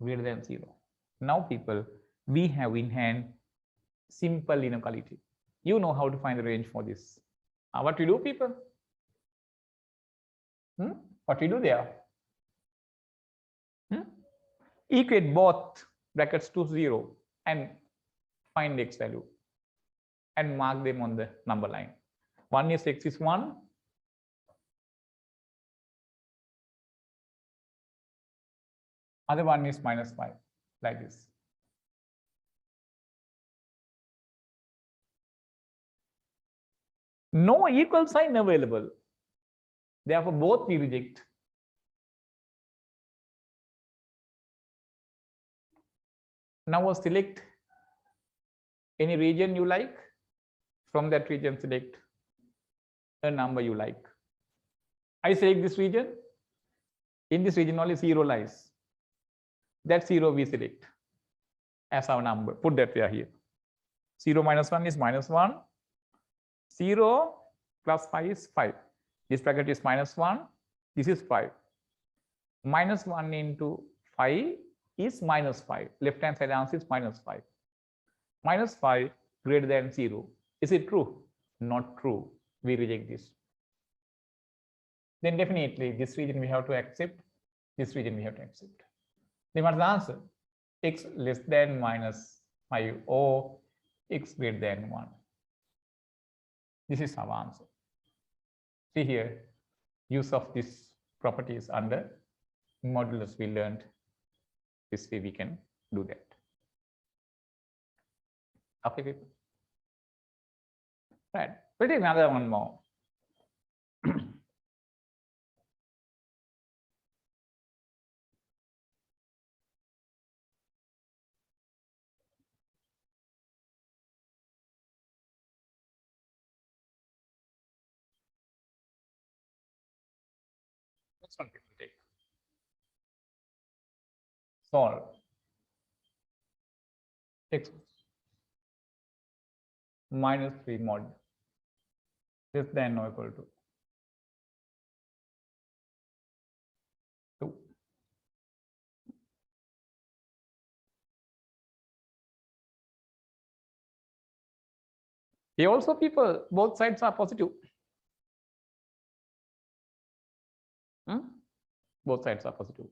Greater than 0. Now, people, we have in hand simple inequality. You know how to find the range for this. What we do, people? What we do there? Equate both brackets to 0 and find x value and mark them on the number line. One is x is 1. Other one is -5, like this. No equal sign available. Therefore, both we reject. Now select any region you like. From that region, select a number you like. I select this region. In this region, only 0 lies. That 0 we select as our number. Put that here. 0 minus 1 is -1. 0 plus 5 is 5. This bracket is -1. This is 5. -1 into 5 is -5. Left hand side answer is -5. -5 greater than 0. Is it true? Not true. We reject this. Then definitely this region we have to accept. This region we have to accept. Then what's the answer? X less than -5 or x greater than 1. This is our answer. See here, use of this properties under modulus we learned. This way we can do that. Okay, people. Right. We'll take another one more. Next one people take. Solve x -3 mod less than or equal to 2. Here also people, both sides are positive. Both sides are positive.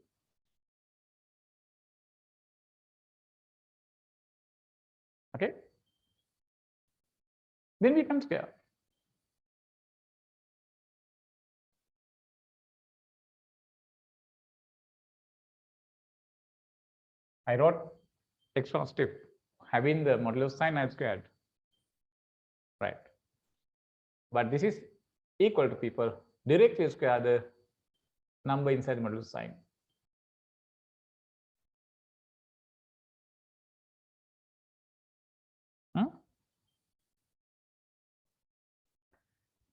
Okay. Then we can square. I wrote extra step. Having the modulus sign, I squared. Right. But this is equal to people. Directly square the number inside the modulus sign.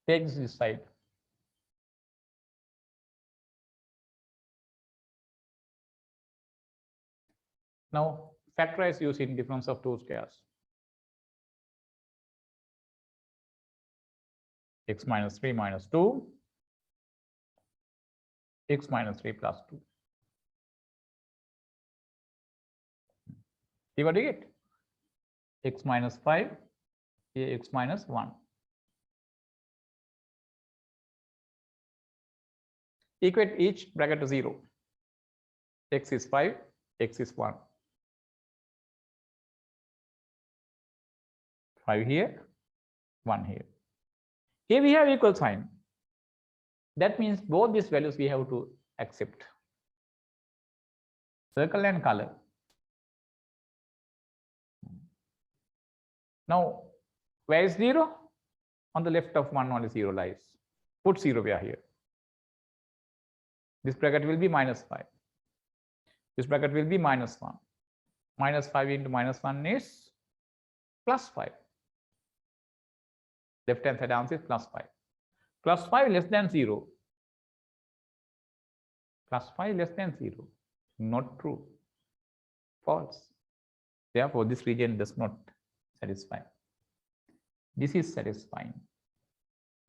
Take this side. Now factorize using difference of two squares. X minus 3 minus 2, x minus 3 plus 2. See what you get? X minus 5, here x minus 1. Equate each bracket to 0. X is 5, x is 1. 5 here, 1 here. Here we have equal sign. That means both these values we have to accept. Circle and color. Now, where is 0? On the left of 1 only 0 lies. Put 0 here. This bracket will be -5. This bracket will be -1. -5 into -1 is +5. Left hand side answer is +5. +5 less than 0. +5 less than 0. Not true. False. Therefore, this region does not satisfy. This is satisfying.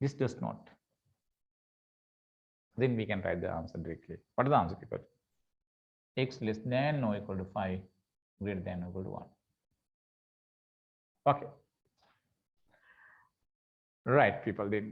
This does not. Then we can write the answer directly. What is the answer, people? X less than or equal to 5, greater than or equal to 1. Okay. Right, people. Then